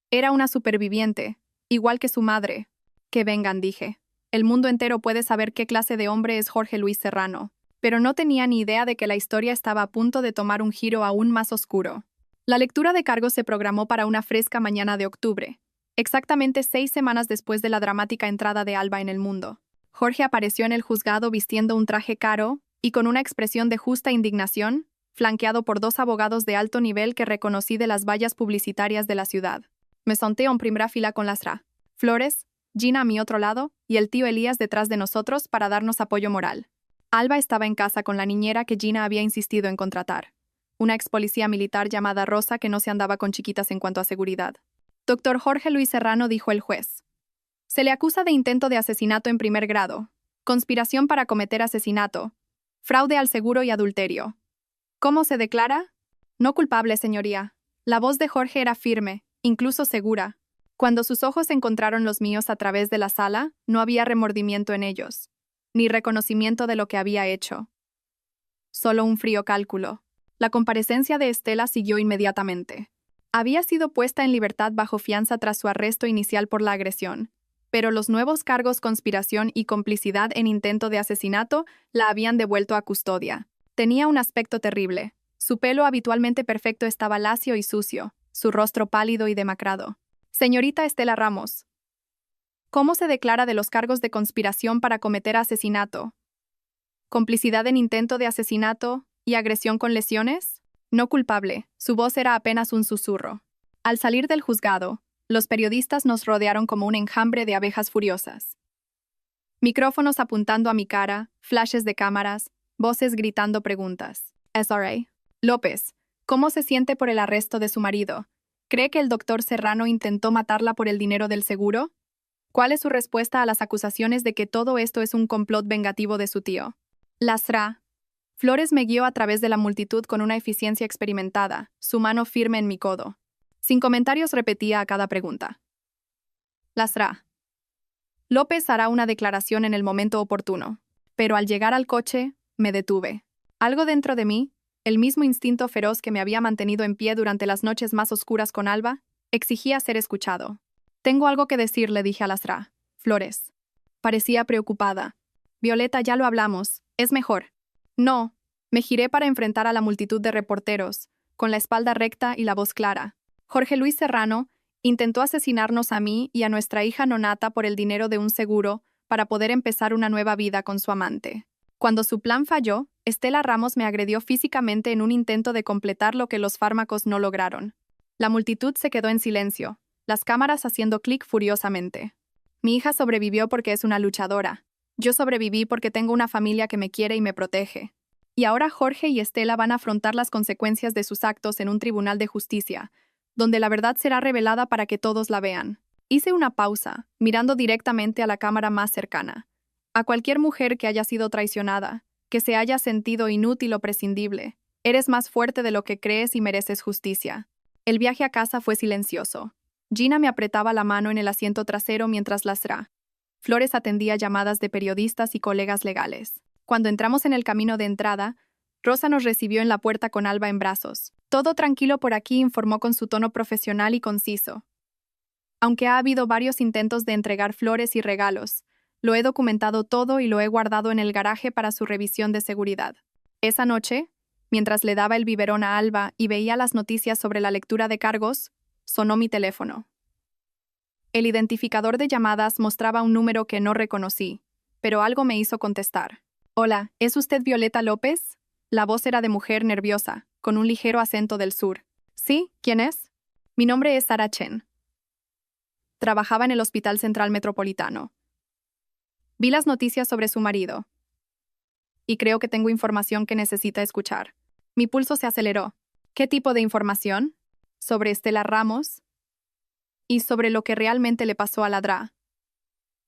Era una superviviente, igual que su madre. Que vengan, dije. El mundo entero puede saber qué clase de hombre es Jorge Luis Serrano, pero no tenía ni idea de que la historia estaba a punto de tomar un giro aún más oscuro. La lectura de cargos se programó para una fresca mañana de octubre, exactamente 6 semanas después de la dramática entrada de Alba en el mundo. Jorge apareció en el juzgado vistiendo un traje caro y con una expresión de justa indignación, flanqueado por 2 abogados de alto nivel que reconocí de las vallas publicitarias de la ciudad. Me senté en primera fila con Lasra, Flores, Gina a mi otro lado y el tío Elías detrás de nosotros para darnos apoyo moral. Alba estaba en casa con la niñera que Gina había insistido en contratar, una ex policía militar llamada Rosa que no se andaba con chiquitas en cuanto a seguridad. Doctor Jorge Luis Serrano, dijo el juez. Se le acusa de intento de asesinato en primer grado, conspiración para cometer asesinato, fraude al seguro y adulterio. ¿Cómo se declara? No culpable, señoría. La voz de Jorge era firme, incluso segura. Cuando sus ojos encontraron los míos a través de la sala, no había remordimiento en ellos, ni reconocimiento de lo que había hecho. Solo un frío cálculo. La comparecencia de Estela siguió inmediatamente. Había sido puesta en libertad bajo fianza tras su arresto inicial por la agresión, pero los nuevos cargos conspiración y complicidad en intento de asesinato la habían devuelto a custodia. Tenía un aspecto terrible. Su pelo habitualmente perfecto estaba lacio y sucio, su rostro pálido y demacrado. Señorita Estela Ramos. ¿Cómo se declara de los cargos de conspiración para cometer asesinato? ¿Complicidad en intento de asesinato y agresión con lesiones? No culpable. Su voz era apenas un susurro. Al salir del juzgado, los periodistas nos rodearon como un enjambre de abejas furiosas. Micrófonos apuntando a mi cara, flashes de cámaras, voces gritando preguntas. SRA. López, ¿cómo se siente por el arresto de su marido? ¿Cree que el doctor Serrano intentó matarla por el dinero del seguro? ¿Cuál es su respuesta a las acusaciones de que todo esto es un complot vengativo de su tío? Lasra. Flores me guió a través de la multitud con una eficiencia experimentada, su mano firme en mi codo. Sin comentarios repetía a cada pregunta. Lasra. López hará una declaración en el momento oportuno. Pero al llegar al coche, me detuve. Algo dentro de mí, el mismo instinto feroz que me había mantenido en pie durante las noches más oscuras con Alba, exigía ser escuchado. Tengo algo que decir, le dije a Lasra. Flores. Parecía preocupada. Violeta, ya lo hablamos. Es mejor. No. Me giré para enfrentar a la multitud de reporteros, con la espalda recta y la voz clara. Jorge Luis Serrano intentó asesinarnos a mí y a nuestra hija Nonata por el dinero de un seguro para poder empezar una nueva vida con su amante. Cuando su plan falló, Estela Ramos me agredió físicamente en un intento de completar lo que los fármacos no lograron. La multitud se quedó en silencio, las cámaras haciendo clic furiosamente. Mi hija sobrevivió porque es una luchadora. Yo sobreviví porque tengo una familia que me quiere y me protege. Y ahora Jorge y Estela van a afrontar las consecuencias de sus actos en un tribunal de justicia, donde la verdad será revelada para que todos la vean. Hice una pausa, mirando directamente a la cámara más cercana. A cualquier mujer que haya sido traicionada, que se haya sentido inútil o prescindible, eres más fuerte de lo que crees y mereces justicia. El viaje a casa fue silencioso. Gina me apretaba la mano en el asiento trasero mientras Lasra. Flores atendía llamadas de periodistas y colegas legales. Cuando entramos en el camino de entrada, Rosa nos recibió en la puerta con Alba en brazos. Todo tranquilo por aquí, informó con su tono profesional y conciso. Aunque ha habido varios intentos de entregar flores y regalos, lo he documentado todo y lo he guardado en el garaje para su revisión de seguridad. Esa noche, mientras le daba el biberón a Alba y veía las noticias sobre la lectura de cargos, sonó mi teléfono. El identificador de llamadas mostraba un número que no reconocí, pero algo me hizo contestar. Hola, ¿es usted Violeta López? La voz era de mujer nerviosa, con un ligero acento del sur. ¿Sí? ¿Quién es? Mi nombre es Sara Chen. Trabajaba en el Hospital Central Metropolitano. Vi las noticias sobre su marido. Y creo que tengo información que necesita escuchar. Mi pulso se aceleró. ¿Qué tipo de información? Sobre Estela Ramos y sobre lo que realmente le pasó a Ladra.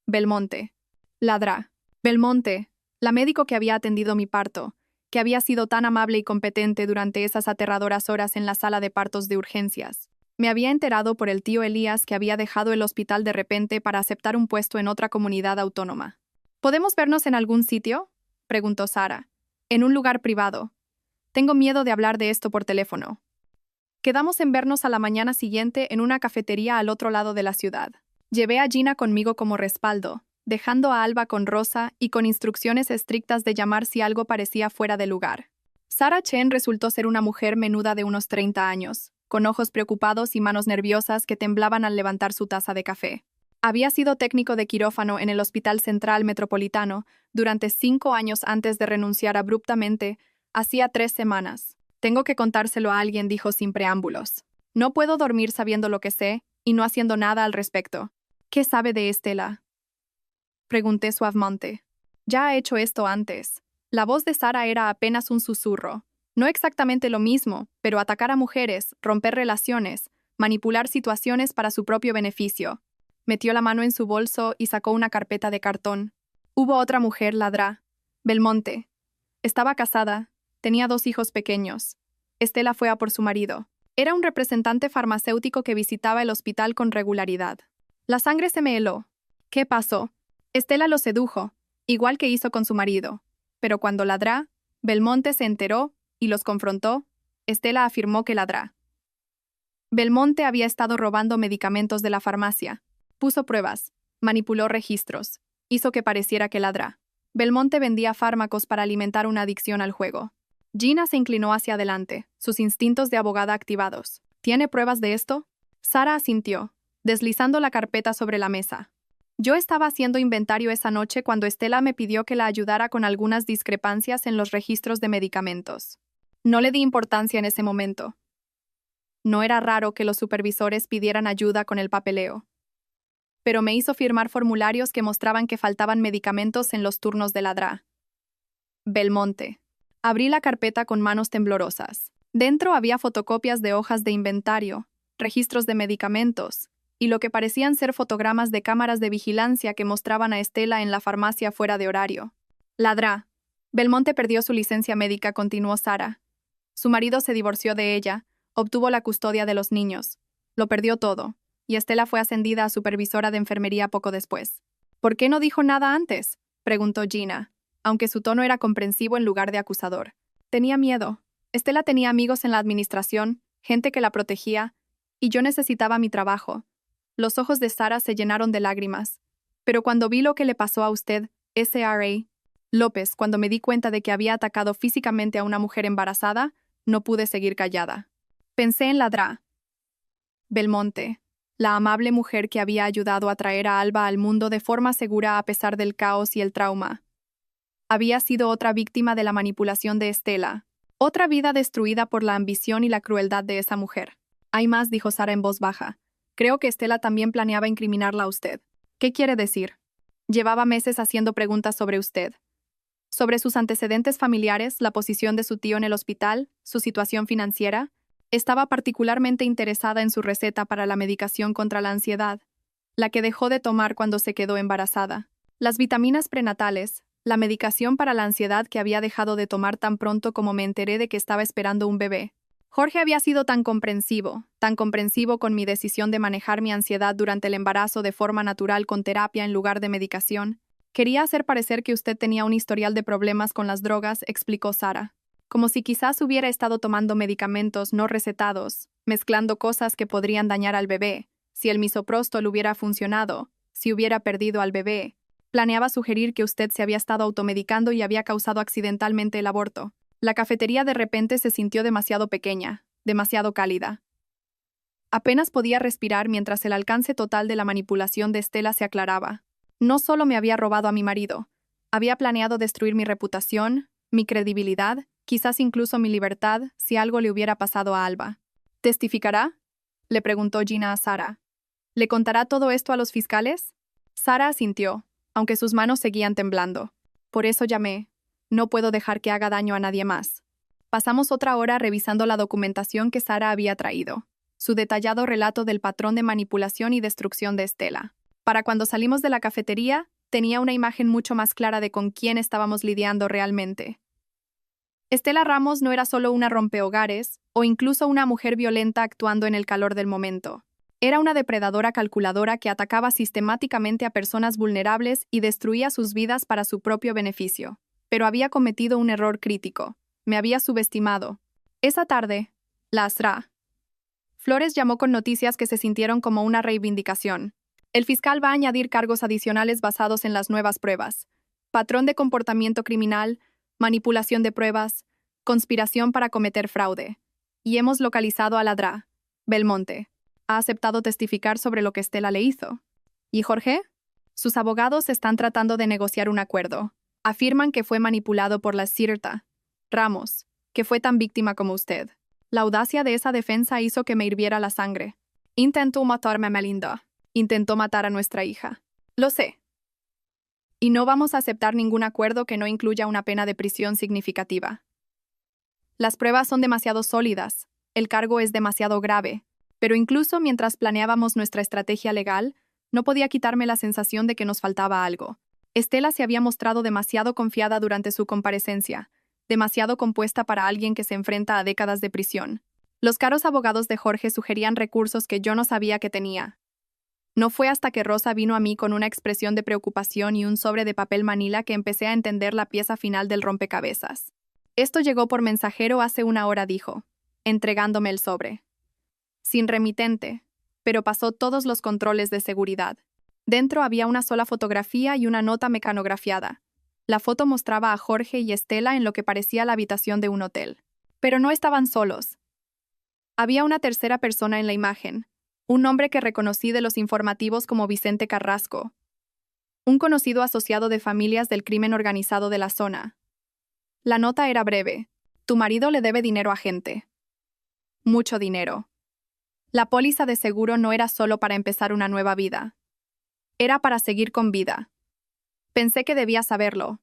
Belmonte. Ladra. Belmonte, la médico que había atendido mi parto, que había sido tan amable y competente durante esas aterradoras horas en la sala de partos de urgencias. Me había enterado por el tío Elías que había dejado el hospital de repente para aceptar un puesto en otra comunidad autónoma. ¿Podemos vernos en algún sitio?, preguntó Sara. En un lugar privado. Tengo miedo de hablar de esto por teléfono. Quedamos en vernos a la mañana siguiente en una cafetería al otro lado de la ciudad. Llevé a Gina conmigo como respaldo, dejando a Alba con Rosa y con instrucciones estrictas de llamar si algo parecía fuera de lugar. Sara Chen resultó ser una mujer menuda de unos 30 años, con ojos preocupados y manos nerviosas que temblaban al levantar su taza de café. Había sido técnico de quirófano en el Hospital Central Metropolitano durante 5 años antes de renunciar abruptamente, hacía 3 semanas. Tengo que contárselo a alguien, dijo sin preámbulos. No puedo dormir sabiendo lo que sé y no haciendo nada al respecto. ¿Qué sabe de Estela?, pregunté suavemente. Ya ha hecho esto antes. La voz de Sara era apenas un susurro. No exactamente lo mismo, pero atacar a mujeres, romper relaciones, manipular situaciones para su propio beneficio. Metió la mano en su bolso y sacó una carpeta de cartón. Hubo otra mujer, Ladra. Belmonte. Estaba casada. Tenía 2 hijos pequeños. Estela fue a por su marido. Era un representante farmacéutico que visitaba el hospital con regularidad. La sangre se me heló. ¿Qué pasó? Estela lo sedujo, igual que hizo con su marido. Pero cuando Ladra, Belmonte se enteró y los confrontó, Estela afirmó que Ladra. Belmonte había estado robando medicamentos de la farmacia. Puso pruebas, manipuló registros, hizo que pareciera que Ladra. Belmonte vendía fármacos para alimentar una adicción al juego. Gina se inclinó hacia adelante, sus instintos de abogada activados. ¿Tiene pruebas de esto? Sara asintió, deslizando la carpeta sobre la mesa. Yo estaba haciendo inventario esa noche cuando Estela me pidió que la ayudara con algunas discrepancias en los registros de medicamentos. No le di importancia en ese momento. No era raro que los supervisores pidieran ayuda con el papeleo. Pero me hizo firmar formularios que mostraban que faltaban medicamentos en los turnos de Ladra. Belmonte. Abrí la carpeta con manos temblorosas. Dentro había fotocopias de hojas de inventario, registros de medicamentos, y lo que parecían ser fotogramas de cámaras de vigilancia que mostraban a Estela en la farmacia fuera de horario. Ladra. Belmonte perdió su licencia médica, continuó Sara. Su marido se divorció de ella, obtuvo la custodia de los niños. Lo perdió todo, y Estela fue ascendida a supervisora de enfermería poco después. ¿Por qué no dijo nada antes?, preguntó Gina, aunque su tono era comprensivo en lugar de acusador. Tenía miedo. Estela tenía amigos en la administración, gente que la protegía, y yo necesitaba mi trabajo. Los ojos de Sara se llenaron de lágrimas. Pero cuando vi lo que le pasó a usted, S.R.A. López, cuando me di cuenta de que había atacado físicamente a una mujer embarazada, no pude seguir callada. Pensé en la Dra. Belmonte, la amable mujer que había ayudado a traer a Alba al mundo de forma segura a pesar del caos y el trauma. Había sido otra víctima de la manipulación de Estela, otra vida destruida por la ambición y la crueldad de esa mujer. Hay más, dijo Sara en voz baja. Creo que Estela también planeaba incriminarla a usted. ¿Qué quiere decir? Llevaba meses haciendo preguntas sobre usted. Sobre sus antecedentes familiares, la posición de su tío en el hospital, su situación financiera. Estaba particularmente interesada en su receta para la medicación contra la ansiedad, la que dejó de tomar cuando se quedó embarazada. Las vitaminas prenatales, la medicación para la ansiedad que había dejado de tomar tan pronto como me enteré de que estaba esperando un bebé. Jorge había sido tan comprensivo con mi decisión de manejar mi ansiedad durante el embarazo de forma natural con terapia en lugar de medicación. Quería hacer parecer que usted tenía un historial de problemas con las drogas, explicó Sara. Como si quizás hubiera estado tomando medicamentos no recetados, mezclando cosas que podrían dañar al bebé, si el misoprostol hubiera funcionado, si hubiera perdido al bebé. Planeaba sugerir que usted se había estado automedicando y había causado accidentalmente el aborto. La cafetería de repente se sintió demasiado pequeña, demasiado cálida. Apenas podía respirar mientras el alcance total de la manipulación de Estela se aclaraba. No solo me había robado a mi marido, había planeado destruir mi reputación, mi credibilidad, quizás incluso mi libertad, si algo le hubiera pasado a Alba. ¿Testificará?, le preguntó Gina a Sara. ¿Le contará todo esto a los fiscales? Sara asintió, aunque sus manos seguían temblando. Por eso llamé. No puedo dejar que haga daño a nadie más. Pasamos otra hora revisando la documentación que Sara había traído, su detallado relato del patrón de manipulación y destrucción de Estela. Para cuando salimos de la cafetería, tenía una imagen mucho más clara de con quién estábamos lidiando realmente. Estela Ramos no era solo una rompehogares o incluso una mujer violenta actuando en el calor del momento. Era una depredadora calculadora que atacaba sistemáticamente a personas vulnerables y destruía sus vidas para su propio beneficio. Pero había cometido un error crítico. Me había subestimado. Esa tarde, la Sra. Flores llamó con noticias que se sintieron como una reivindicación. El fiscal va a añadir cargos adicionales basados en las nuevas pruebas. Patrón de comportamiento criminal, manipulación de pruebas, conspiración para cometer fraude. Y hemos localizado a la Dra. Belmonte. Ha aceptado testificar sobre lo que Estela le hizo. ¿Y Jorge? Sus abogados están tratando de negociar un acuerdo. Afirman que fue manipulado por la Sirta Ramos, que fue tan víctima como usted. La audacia de esa defensa hizo que me hirviera la sangre. Intentó matarme a Melinda. Intentó matar a nuestra hija. Lo sé. Y no vamos a aceptar ningún acuerdo que no incluya una pena de prisión significativa. Las pruebas son demasiado sólidas, el cargo es demasiado grave, pero incluso mientras planeábamos nuestra estrategia legal, no podía quitarme la sensación de que nos faltaba algo. Estela se había mostrado demasiado confiada durante su comparecencia, demasiado compuesta para alguien que se enfrenta a décadas de prisión. Los caros abogados de Jorge sugerían recursos que yo no sabía que tenía. No fue hasta que Rosa vino a mí con una expresión de preocupación y un sobre de papel manila que empecé a entender la pieza final del rompecabezas. Esto llegó por mensajero hace una hora, dijo, entregándome el sobre. Sin remitente, pero pasó todos los controles de seguridad. Dentro había una sola fotografía y una nota mecanografiada. La foto mostraba a Jorge y Estela en lo que parecía la habitación de un hotel. Pero no estaban solos. Había una tercera persona en la imagen, un hombre que reconocí de los informativos como Vicente Carrasco, un conocido asociado de familias del crimen organizado de la zona. La nota era breve. Tu marido le debe dinero a gente. Mucho dinero. La póliza de seguro no era solo para empezar una nueva vida. Era para seguir con vida. Pensé que debía saberlo.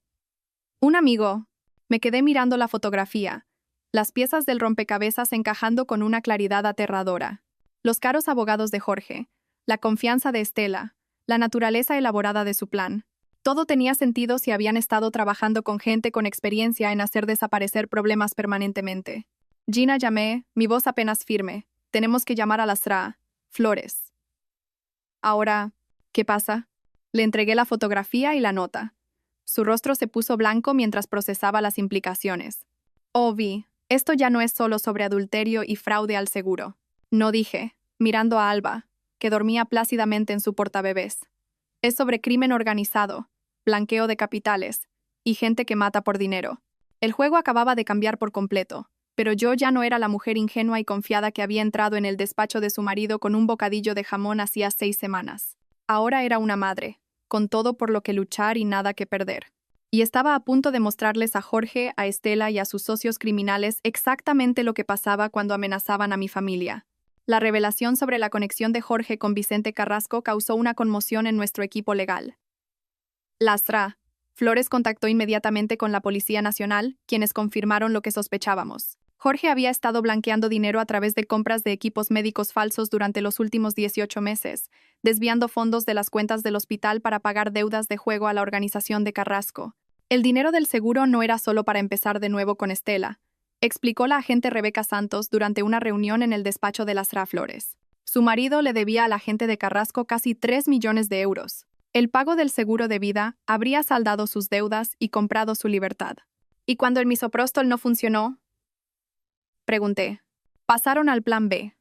Un amigo. Me quedé mirando la fotografía, las piezas del rompecabezas encajando con una claridad aterradora. Los caros abogados de Jorge, la confianza de Estela, la naturaleza elaborada de su plan. Todo tenía sentido si habían estado trabajando con gente con experiencia en hacer desaparecer problemas permanentemente. Gina, llamé, mi voz apenas firme. Tenemos que llamar a las SRA. Flores. Ahora, ¿qué pasa? Le entregué la fotografía y la nota. Su rostro se puso blanco mientras procesaba las implicaciones. Oh, Vi, esto ya no es solo sobre adulterio y fraude al seguro. No dije, mirando a Alba, que dormía plácidamente en su portabebés. Es sobre crimen organizado, blanqueo de capitales y gente que mata por dinero. El juego acababa de cambiar por completo, pero yo ya no era la mujer ingenua y confiada que había entrado en el despacho de su marido con un bocadillo de jamón hacía 6 semanas. Ahora era una madre, con todo por lo que luchar y nada que perder. Y estaba a punto de mostrarles a Jorge, a Estela y a sus socios criminales exactamente lo que pasaba cuando amenazaban a mi familia. La revelación sobre la conexión de Jorge con Vicente Carrasco causó una conmoción en nuestro equipo legal. La SRA. Flores contactó inmediatamente con la Policía Nacional, quienes confirmaron lo que sospechábamos. Jorge había estado blanqueando dinero a través de compras de equipos médicos falsos durante los últimos 18 meses, desviando fondos de las cuentas del hospital para pagar deudas de juego a la organización de Carrasco. El dinero del seguro no era solo para empezar de nuevo con Estela, explicó la agente Rebeca Santos durante una reunión en el despacho de las SRA Flores. Su marido le debía a la agente de Carrasco casi 3 millones de euros. El pago del seguro de vida habría saldado sus deudas y comprado su libertad. ¿Y cuando el misoprostol no funcionó? Pregunté. Pasaron al plan B.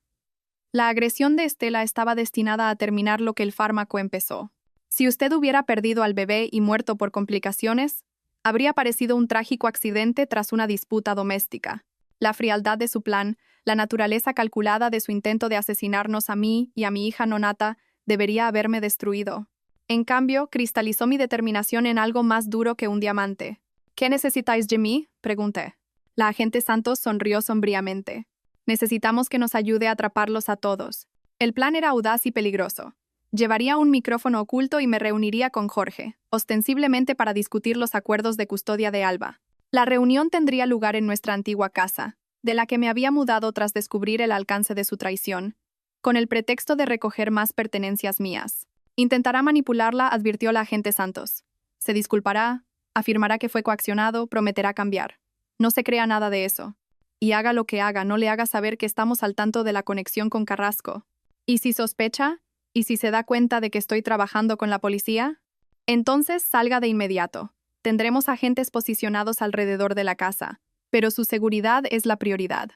La agresión de Estela estaba destinada a terminar lo que el fármaco empezó. Si usted hubiera perdido al bebé y muerto por complicaciones, habría parecido un trágico accidente tras una disputa doméstica. La frialdad de su plan, la naturaleza calculada de su intento de asesinarnos a mí y a mi hija nonata, debería haberme destruido. En cambio, cristalizó mi determinación en algo más duro que un diamante. ¿Qué necesitáis de mí?, pregunté. La agente Santos sonrió sombríamente. Necesitamos que nos ayude a atraparlos a todos. El plan era audaz y peligroso. Llevaría un micrófono oculto y me reuniría con Jorge, ostensiblemente para discutir los acuerdos de custodia de Alba. La reunión tendría lugar en nuestra antigua casa, de la que me había mudado tras descubrir el alcance de su traición, con el pretexto de recoger más pertenencias mías. Intentará manipularla, advirtió la agente Santos. Se disculpará, afirmará que fue coaccionado, prometerá cambiar. No se crea nada de eso. Y haga lo que haga, no le haga saber que estamos al tanto de la conexión con Carrasco. ¿Y si sospecha? ¿Y si se da cuenta de que estoy trabajando con la policía? Entonces salga de inmediato. Tendremos agentes posicionados alrededor de la casa, pero su seguridad es la prioridad.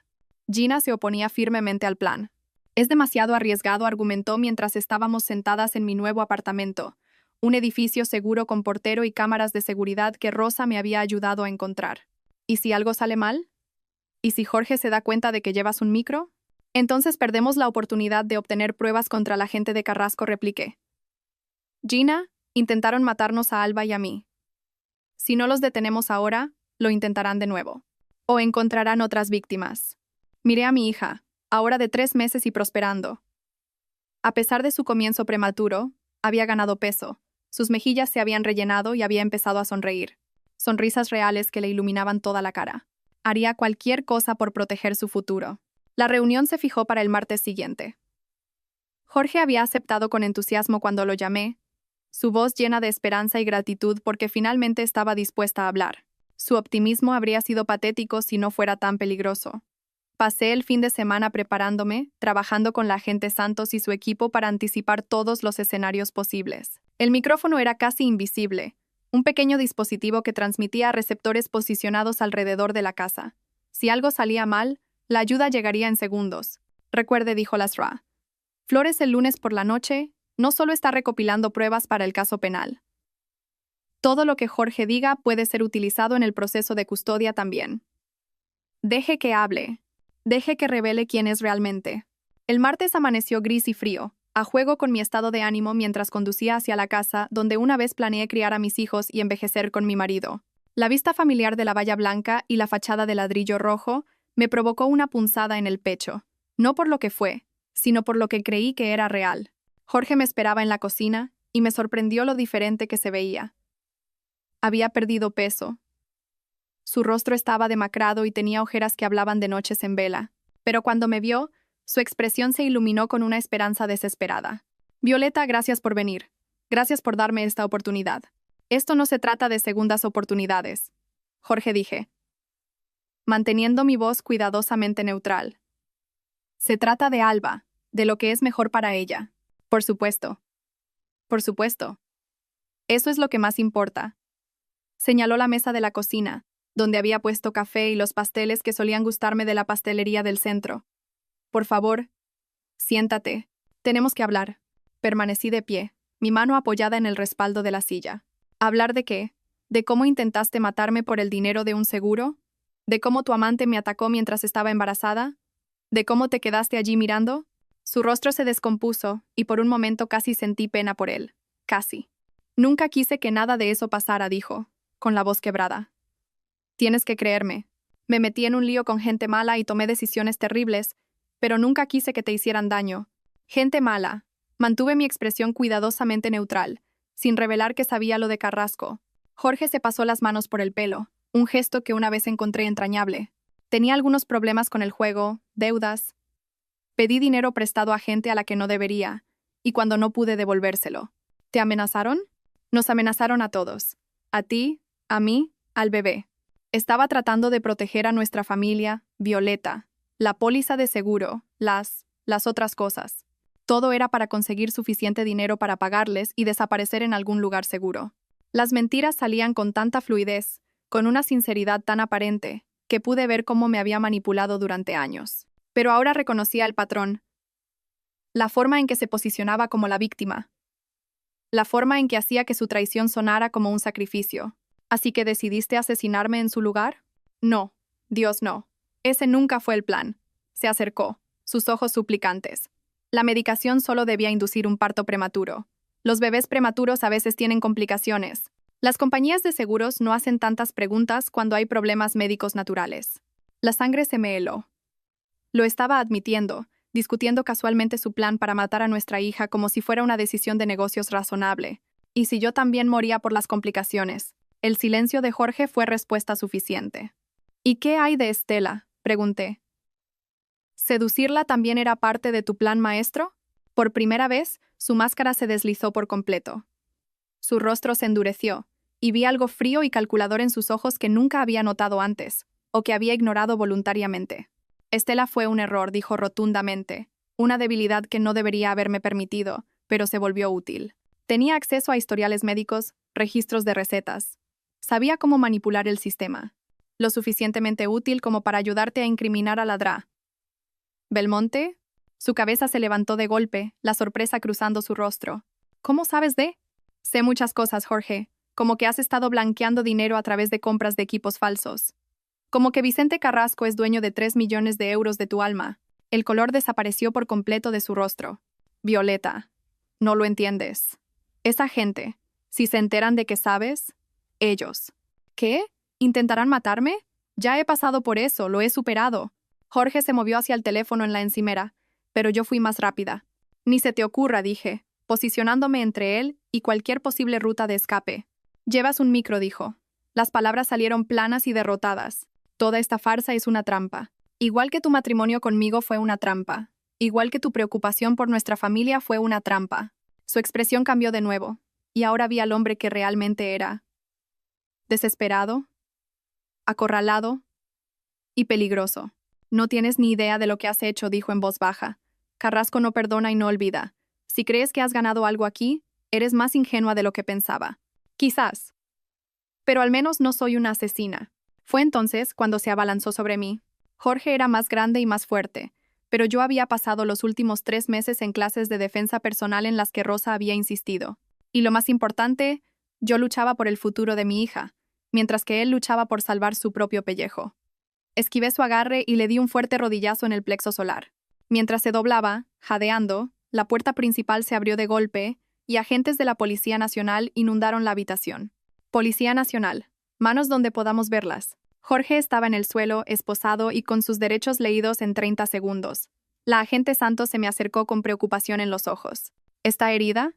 Gina se oponía firmemente al plan. Es demasiado arriesgado, argumentó mientras estábamos sentadas en mi nuevo apartamento, un edificio seguro con portero y cámaras de seguridad que Rosa me había ayudado a encontrar. ¿Y si algo sale mal? ¿Y si Jorge se da cuenta de que llevas un micro? Entonces perdemos la oportunidad de obtener pruebas contra la gente de Carrasco, repliqué. Gina, intentaron matarnos a Alba y a mí. Si no los detenemos ahora, lo intentarán de nuevo. O encontrarán otras víctimas. Miré a mi hija, ahora de 3 meses y prosperando. A pesar de su comienzo prematuro, había ganado peso. Sus mejillas se habían rellenado y había empezado a sonreír. Sonrisas reales que le iluminaban toda la cara. Haría cualquier cosa por proteger su futuro. La reunión se fijó para el martes siguiente. Jorge había aceptado con entusiasmo cuando lo llamé, su voz llena de esperanza y gratitud porque finalmente estaba dispuesta a hablar. Su optimismo habría sido patético si no fuera tan peligroso. Pasé el fin de semana preparándome, trabajando con la agente Santos y su equipo para anticipar todos los escenarios posibles. El micrófono era casi invisible, un pequeño dispositivo que transmitía a receptores posicionados alrededor de la casa. Si algo salía mal, la ayuda llegaría en segundos. Recuerde, dijo la SRA. Flores el lunes por la noche no solo está recopilando pruebas para el caso penal. Todo lo que Jorge diga puede ser utilizado en el proceso de custodia también. Deje que hable. Deje que revele quién es realmente. El martes amaneció gris y frío, a juego con mi estado de ánimo mientras conducía hacia la casa donde una vez planeé criar a mis hijos y envejecer con mi marido. La vista familiar de la valla blanca y la fachada de ladrillo rojo me provocó una punzada en el pecho, no por lo que fue, sino por lo que creí que era real. Jorge me esperaba en la cocina y me sorprendió lo diferente que se veía. Había perdido peso. Su rostro estaba demacrado y tenía ojeras que hablaban de noches en vela, pero cuando me vio, su expresión se iluminó con una esperanza desesperada. Violeta, gracias por venir. Gracias por darme esta oportunidad. Esto no se trata de segundas oportunidades. Jorge dije, manteniendo mi voz cuidadosamente neutral. Se trata de Alba, de lo que es mejor para ella. Por supuesto. Por supuesto. Eso es lo que más importa. Señaló la mesa de la cocina, donde había puesto café y los pasteles que solían gustarme de la pastelería del centro. Por favor, siéntate. Tenemos que hablar. Permanecí de pie, mi mano apoyada en el respaldo de la silla. ¿Hablar de qué? ¿De cómo intentaste matarme por el dinero de un seguro? ¿De cómo tu amante me atacó mientras estaba embarazada? ¿De cómo te quedaste allí mirando? Su rostro se descompuso, y por un momento casi sentí pena por él. Casi. Nunca quise que nada de eso pasara, dijo, con la voz quebrada. Tienes que creerme. Me metí en un lío con gente mala y tomé decisiones terribles, pero nunca quise que te hicieran daño. Gente mala. Mantuve mi expresión cuidadosamente neutral, sin revelar que sabía lo de Carrasco. Jorge se pasó las manos por el pelo, un gesto que una vez encontré entrañable. Tenía algunos problemas con el juego, deudas. Pedí dinero prestado a gente a la que no debería, y cuando no pude devolvérselo. ¿Te amenazaron? Nos amenazaron a todos. A ti, a mí, al bebé. Estaba tratando de proteger a nuestra familia, Violeta, la póliza de seguro, las otras cosas. Todo era para conseguir suficiente dinero para pagarles y desaparecer en algún lugar seguro. Las mentiras salían con tanta fluidez, con una sinceridad tan aparente, que pude ver cómo me había manipulado durante años. Pero ahora reconocía el patrón. La forma en que se posicionaba como la víctima. La forma en que hacía que su traición sonara como un sacrificio. ¿Así que decidiste asesinarme en su lugar? No, Dios no. Ese nunca fue el plan. Se acercó, sus ojos suplicantes. La medicación solo debía inducir un parto prematuro. Los bebés prematuros a veces tienen complicaciones. Las compañías de seguros no hacen tantas preguntas cuando hay problemas médicos naturales. La sangre se me heló. Lo estaba admitiendo, discutiendo casualmente su plan para matar a nuestra hija como si fuera una decisión de negocios razonable. ¿Y si yo también moría por las complicaciones? El silencio de Jorge fue respuesta suficiente. ¿Y qué hay de Estela?, pregunté. ¿Seducirla también era parte de tu plan maestro? Por primera vez, su máscara se deslizó por completo. Su rostro se endureció, y vi algo frío y calculador en sus ojos que nunca había notado antes, o que había ignorado voluntariamente. Estela fue un error, dijo rotundamente, una debilidad que no debería haberme permitido, pero se volvió útil. Tenía acceso a historiales médicos, registros de recetas. Sabía cómo manipular el sistema. Lo suficientemente útil como para ayudarte a incriminar a la DRA. ¿Belmonte? Su cabeza se levantó de golpe, la sorpresa cruzando su rostro. ¿Cómo sabes de? Sé muchas cosas, Jorge, como que has estado blanqueando dinero a través de compras de equipos falsos. Como que Vicente Carrasco es dueño de 3 millones de euros de tu alma. El color desapareció por completo de su rostro. Violeta, no lo entiendes. Esa gente, si se enteran de que sabes, ellos. ¿Qué? ¿Intentarán matarme? Ya he pasado por eso, lo he superado. Jorge se movió hacia el teléfono en la encimera, pero yo fui más rápida. Ni se te ocurra, dije, posicionándome entre él y cualquier posible ruta de escape. Llevas un micro, dijo. Las palabras salieron planas y derrotadas. Toda esta farsa es una trampa. Igual que tu matrimonio conmigo fue una trampa. Igual que tu preocupación por nuestra familia fue una trampa. Su expresión cambió de nuevo, y ahora vi al hombre que realmente era. Desesperado, acorralado y peligroso. No tienes ni idea de lo que has hecho, dijo en voz baja. Carrasco no perdona y no olvida. Si crees que has ganado algo aquí, eres más ingenua de lo que pensaba. Quizás. Pero al menos no soy una asesina. Fue entonces cuando se abalanzó sobre mí. Jorge era más grande y más fuerte, pero yo había pasado los últimos 3 meses en clases de defensa personal en las que Rosa había insistido. Y lo más importante, yo luchaba por el futuro de mi hija, mientras que él luchaba por salvar su propio pellejo. Esquivé su agarre y le di un fuerte rodillazo en el plexo solar. Mientras se doblaba, jadeando, la puerta principal se abrió de golpe y agentes de la Policía Nacional inundaron la habitación. Policía Nacional. Manos donde podamos verlas. Jorge estaba en el suelo, esposado y con sus derechos leídos en 30 segundos. La agente Santos se me acercó con preocupación en los ojos. ¿Está herida?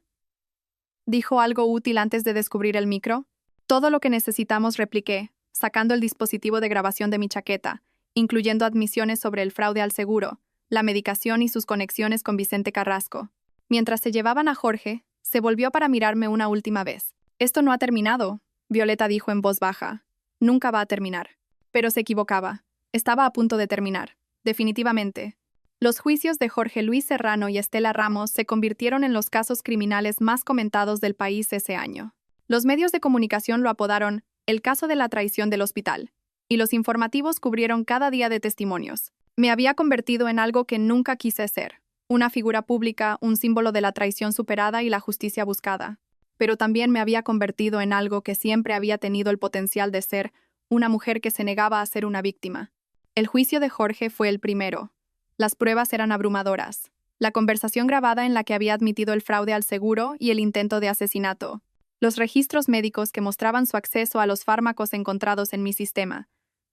¿Dijo algo útil antes de descubrir el micro? Todo lo que necesitamos, repliqué, sacando el dispositivo de grabación de mi chaqueta, incluyendo admisiones sobre el fraude al seguro, la medicación y sus conexiones con Vicente Carrasco. Mientras se llevaban a Jorge, se volvió para mirarme una última vez. Esto no ha terminado, Violeta dijo en voz baja. Nunca va a terminar. Pero se equivocaba. Estaba a punto de terminar. Definitivamente. Los juicios de Jorge Luis Serrano y Estela Ramos se convirtieron en los casos criminales más comentados del país ese año. Los medios de comunicación lo apodaron el caso de la traición del hospital, y los informativos cubrieron cada día de testimonios. Me había convertido en algo que nunca quise ser, una figura pública, un símbolo de la traición superada y la justicia buscada. Pero también me había convertido en algo que siempre había tenido el potencial de ser una mujer que se negaba a ser una víctima. El juicio de Jorge fue el primero. Las pruebas eran abrumadoras. La conversación grabada en la que había admitido el fraude al seguro y el intento de asesinato. Los registros médicos que mostraban su acceso a los fármacos encontrados en mi sistema.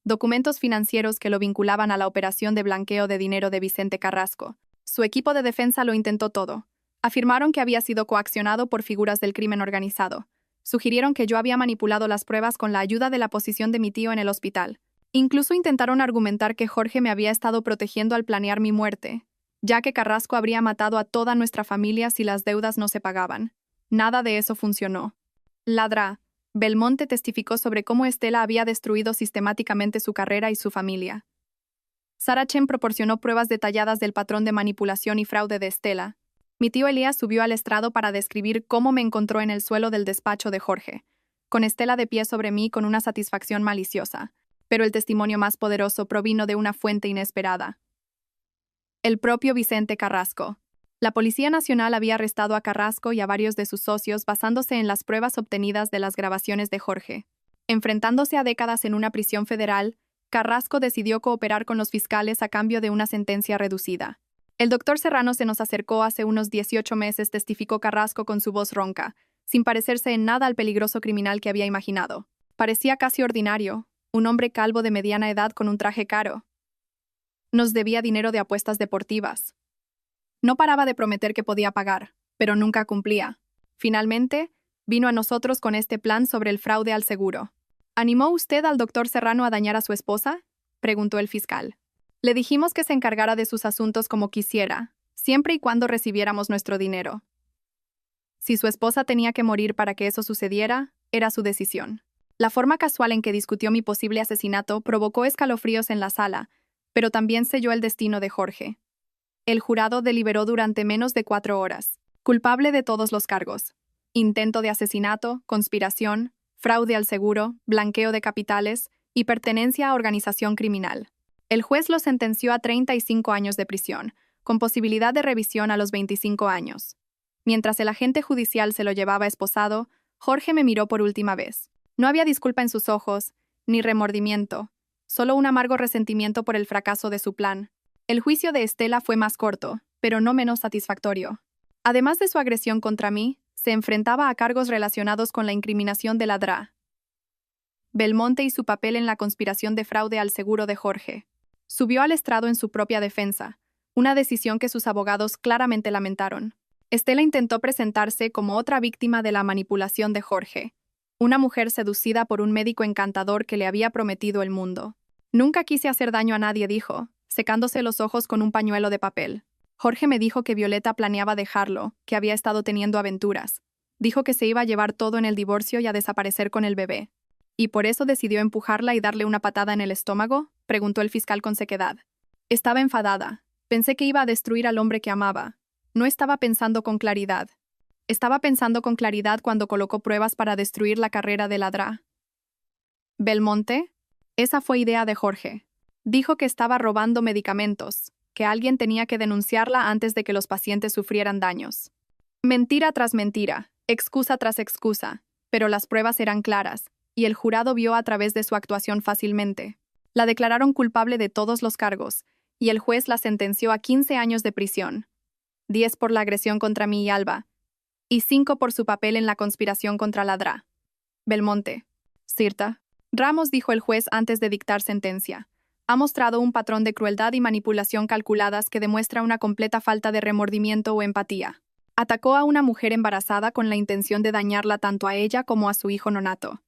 Documentos financieros que lo vinculaban a la operación de blanqueo de dinero de Vicente Carrasco. Su equipo de defensa lo intentó todo. Afirmaron que había sido coaccionado por figuras del crimen organizado. Sugirieron que yo había manipulado las pruebas con la ayuda de la posición de mi tío en el hospital. Incluso intentaron argumentar que Jorge me había estado protegiendo al planear mi muerte, ya que Carrasco habría matado a toda nuestra familia si las deudas no se pagaban. Nada de eso funcionó. Ladra. Belmonte testificó sobre cómo Estela había destruido sistemáticamente su carrera y su familia. Sara Chen proporcionó pruebas detalladas del patrón de manipulación y fraude de Estela. Mi tío Elías subió al estrado para describir cómo me encontró en el suelo del despacho de Jorge, con Estela de pie sobre mí con una satisfacción maliciosa. Pero el testimonio más poderoso provino de una fuente inesperada. El propio Vicente Carrasco. La Policía Nacional había arrestado a Carrasco y a varios de sus socios basándose en las pruebas obtenidas de las grabaciones de Jorge. Enfrentándose a décadas en una prisión federal, Carrasco decidió cooperar con los fiscales a cambio de una sentencia reducida. El doctor Serrano se nos acercó hace unos 18 meses, testificó Carrasco con su voz ronca, sin parecerse en nada al peligroso criminal que había imaginado. Parecía casi ordinario. Un hombre calvo de mediana edad con un traje caro. Nos debía dinero de apuestas deportivas. No paraba de prometer que podía pagar, pero nunca cumplía. Finalmente, vino a nosotros con este plan sobre el fraude al seguro. ¿Animó usted al doctor Serrano a dañar a su esposa?, preguntó el fiscal. Le dijimos que se encargara de sus asuntos como quisiera, siempre y cuando recibiéramos nuestro dinero. Si su esposa tenía que morir para que eso sucediera, era su decisión. La forma casual en que discutió mi posible asesinato provocó escalofríos en la sala, pero también selló el destino de Jorge. El jurado deliberó durante menos de 4 horas. Culpable de todos los cargos. Intento de asesinato, conspiración, fraude al seguro, blanqueo de capitales y pertenencia a organización criminal. El juez lo sentenció a 35 años de prisión, con posibilidad de revisión a los 25 años. Mientras el agente judicial se lo llevaba esposado, Jorge me miró por última vez. No había disculpa en sus ojos, ni remordimiento, solo un amargo resentimiento por el fracaso de su plan. El juicio de Estela fue más corto, pero no menos satisfactorio. Además de su agresión contra mí, se enfrentaba a cargos relacionados con la incriminación de Ladra. Belmonte y su papel en la conspiración de fraude al seguro de Jorge. Subió al estrado en su propia defensa, una decisión que sus abogados claramente lamentaron. Estela intentó presentarse como otra víctima de la manipulación de Jorge. Una mujer seducida por un médico encantador que le había prometido el mundo. Nunca quise hacer daño a nadie, dijo, secándose los ojos con un pañuelo de papel. Jorge me dijo que Violeta planeaba dejarlo, que había estado teniendo aventuras. Dijo que se iba a llevar todo en el divorcio y a desaparecer con el bebé. ¿Y por eso decidió empujarla y darle una patada en el estómago?, preguntó el fiscal con sequedad. Estaba enfadada. Pensé que iba a destruir al hombre que amaba. No estaba pensando con claridad. Estaba pensando con claridad cuando colocó pruebas para destruir la carrera de Ladra. ¿Belmonte? Esa fue idea de Jorge. Dijo que estaba robando medicamentos, que alguien tenía que denunciarla antes de que los pacientes sufrieran daños. Mentira tras mentira, excusa tras excusa, pero las pruebas eran claras, y el jurado vio a través de su actuación fácilmente. La declararon culpable de todos los cargos, y el juez la sentenció a 15 años de prisión, 10 por la agresión contra mí y Alba, y 5 por su papel en la conspiración contra Ladra. Belmonte. Cirta. Ramos, dijo el juez antes de dictar sentencia, ha mostrado un patrón de crueldad y manipulación calculadas que demuestra una completa falta de remordimiento o empatía. Atacó a una mujer embarazada con la intención de dañarla tanto a ella como a su hijo nonato.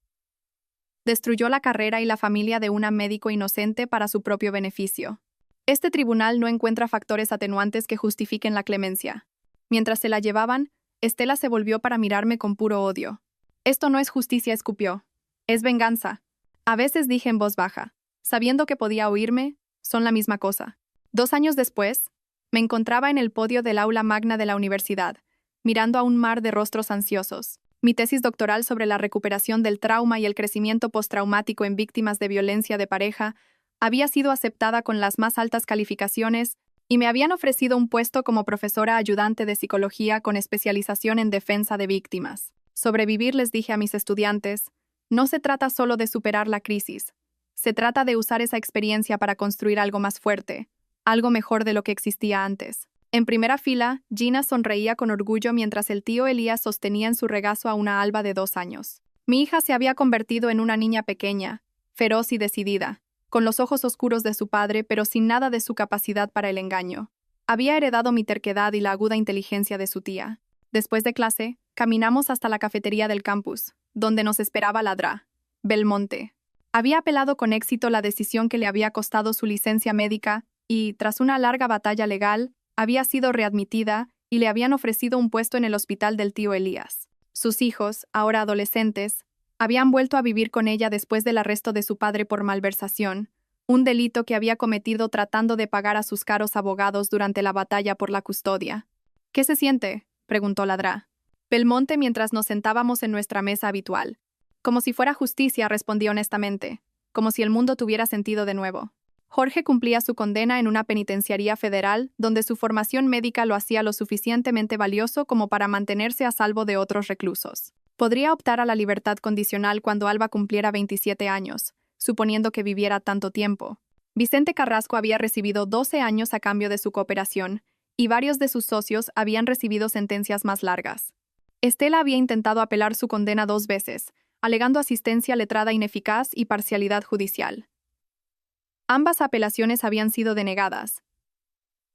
Destruyó la carrera y la familia de una médico inocente para su propio beneficio. Este tribunal no encuentra factores atenuantes que justifiquen la clemencia. Mientras se la llevaban, Estela se volvió para mirarme con puro odio. Esto no es justicia, escupió. Es venganza. A veces dije en voz baja, sabiendo que podía oírme, son la misma cosa. 2 años después, me encontraba en el podio del aula magna de la universidad, mirando a un mar de rostros ansiosos. Mi tesis doctoral sobre la recuperación del trauma y el crecimiento postraumático en víctimas de violencia de pareja había sido aceptada con las más altas calificaciones y me habían ofrecido un puesto como profesora ayudante de psicología con especialización en defensa de víctimas. Sobrevivir, les dije a mis estudiantes, no se trata solo de superar la crisis. Se trata de usar esa experiencia para construir algo más fuerte, algo mejor de lo que existía antes. En primera fila, Gina sonreía con orgullo mientras el tío Elías sostenía en su regazo a una Alba de 2 años. Mi hija se había convertido en una niña pequeña, feroz y decidida, con los ojos oscuros de su padre pero sin nada de su capacidad para el engaño. Había heredado mi terquedad y la aguda inteligencia de su tía. Después de clase, caminamos hasta la cafetería del campus, donde nos esperaba la Dra. Belmonte. Había apelado con éxito la decisión que le había costado su licencia médica y, tras una larga batalla legal, había sido readmitida y le habían ofrecido un puesto en el hospital del tío Elías. Sus hijos, ahora adolescentes, habían vuelto a vivir con ella después del arresto de su padre por malversación, un delito que había cometido tratando de pagar a sus caros abogados durante la batalla por la custodia. ¿Qué se siente?, preguntó la Dra. Belmonte mientras nos sentábamos en nuestra mesa habitual. Como si fuera justicia, respondí honestamente, como si el mundo tuviera sentido de nuevo. Jorge cumplía su condena en una penitenciaría federal, donde su formación médica lo hacía lo suficientemente valioso como para mantenerse a salvo de otros reclusos. Podría optar a la libertad condicional cuando Alba cumpliera 27 años, suponiendo que viviera tanto tiempo. Vicente Carrasco había recibido 12 años a cambio de su cooperación, y varios de sus socios habían recibido sentencias más largas. Estela había intentado apelar su condena 2 veces, alegando asistencia letrada ineficaz y parcialidad judicial. Ambas apelaciones habían sido denegadas.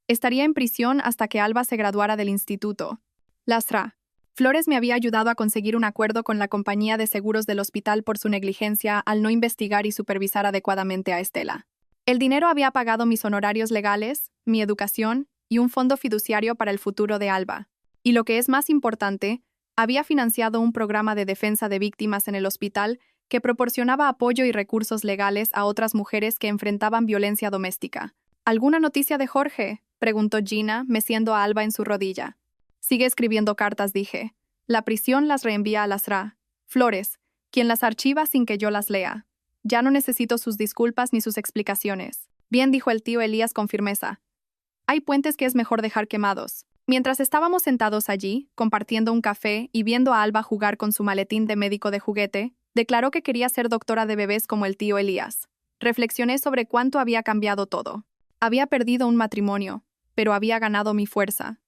Estaría en prisión hasta que Alba se graduara del instituto. Lastra. Flores me había ayudado a conseguir un acuerdo con la compañía de seguros del hospital por su negligencia al no investigar y supervisar adecuadamente a Estela. El dinero había pagado mis honorarios legales, mi educación y un fondo fiduciario para el futuro de Alba. Y lo que es más importante, había financiado un programa de defensa de víctimas en el hospital que proporcionaba apoyo y recursos legales a otras mujeres que enfrentaban violencia doméstica. ¿Alguna noticia de Jorge?, preguntó Gina, meciendo a Alba en su rodilla. Sigue escribiendo cartas, dije. La prisión las reenvía a Lastra. Flores, quien las archiva sin que yo las lea. Ya no necesito sus disculpas ni sus explicaciones. Bien, dijo el tío Elías con firmeza. Hay puentes que es mejor dejar quemados. Mientras estábamos sentados allí, compartiendo un café y viendo a Alba jugar con su maletín de médico de juguete, declaró que quería ser doctora de bebés como el tío Elías. Reflexioné sobre cuánto había cambiado todo. Había perdido un matrimonio, pero había ganado mi fuerza.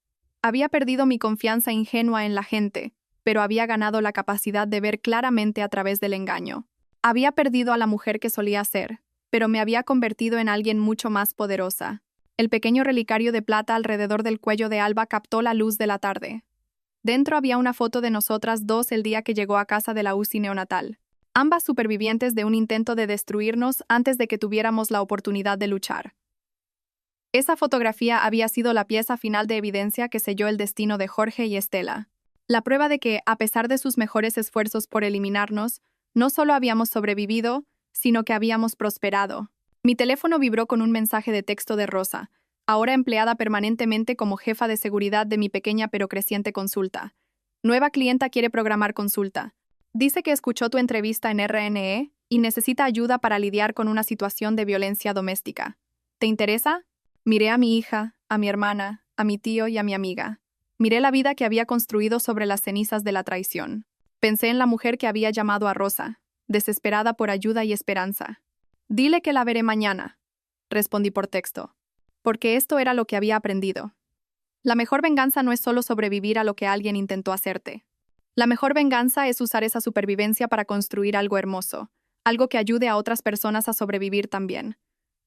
Había perdido mi confianza ingenua en la gente, pero había ganado la capacidad de ver claramente a través del engaño. Había perdido a la mujer que solía ser, pero me había convertido en alguien mucho más poderosa. El pequeño relicario de plata alrededor del cuello de Alba captó la luz de la tarde. Dentro había una foto de nosotras dos el día que llegó a casa de la UCI neonatal. Ambas supervivientes de un intento de destruirnos antes de que tuviéramos la oportunidad de luchar. Esa fotografía había sido la pieza final de evidencia que selló el destino de Jorge y Estela. La prueba de que, a pesar de sus mejores esfuerzos por eliminarnos, no solo habíamos sobrevivido, sino que habíamos prosperado. Mi teléfono vibró con un mensaje de texto de Rosa, ahora empleada permanentemente como jefa de seguridad de mi pequeña pero creciente consulta. Nueva clienta quiere programar consulta. Dice que escuchó tu entrevista en RNE y necesita ayuda para lidiar con una situación de violencia doméstica. ¿Te interesa? Miré a mi hija, a mi hermana, a mi tío y a mi amiga. Miré la vida que había construido sobre las cenizas de la traición. Pensé en la mujer que había llamado a Rosa, desesperada por ayuda y esperanza. Dile que la veré mañana, respondí por texto, porque esto era lo que había aprendido. La mejor venganza no es solo sobrevivir a lo que alguien intentó hacerte. La mejor venganza es usar esa supervivencia para construir algo hermoso, algo que ayude a otras personas a sobrevivir también.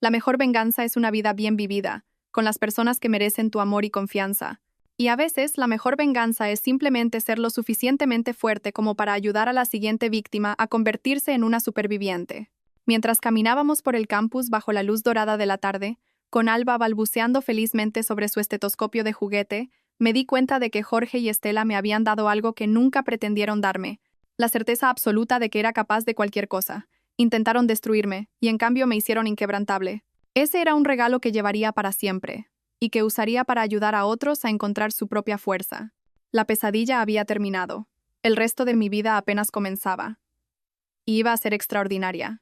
La mejor venganza es una vida bien vivida, con las personas que merecen tu amor y confianza. Y a veces, la mejor venganza es simplemente ser lo suficientemente fuerte como para ayudar a la siguiente víctima a convertirse en una superviviente. Mientras caminábamos por el campus bajo la luz dorada de la tarde, con Alba balbuceando felizmente sobre su estetoscopio de juguete, me di cuenta de que Jorge y Estela me habían dado algo que nunca pretendieron darme, La certeza absoluta de que era capaz de cualquier cosa. Intentaron destruirme, y en cambio me hicieron inquebrantable. Ese era un regalo que llevaría para siempre, y que usaría para ayudar a otros a encontrar su propia fuerza. La pesadilla había terminado. El resto de mi vida apenas comenzaba. Y iba a ser extraordinaria.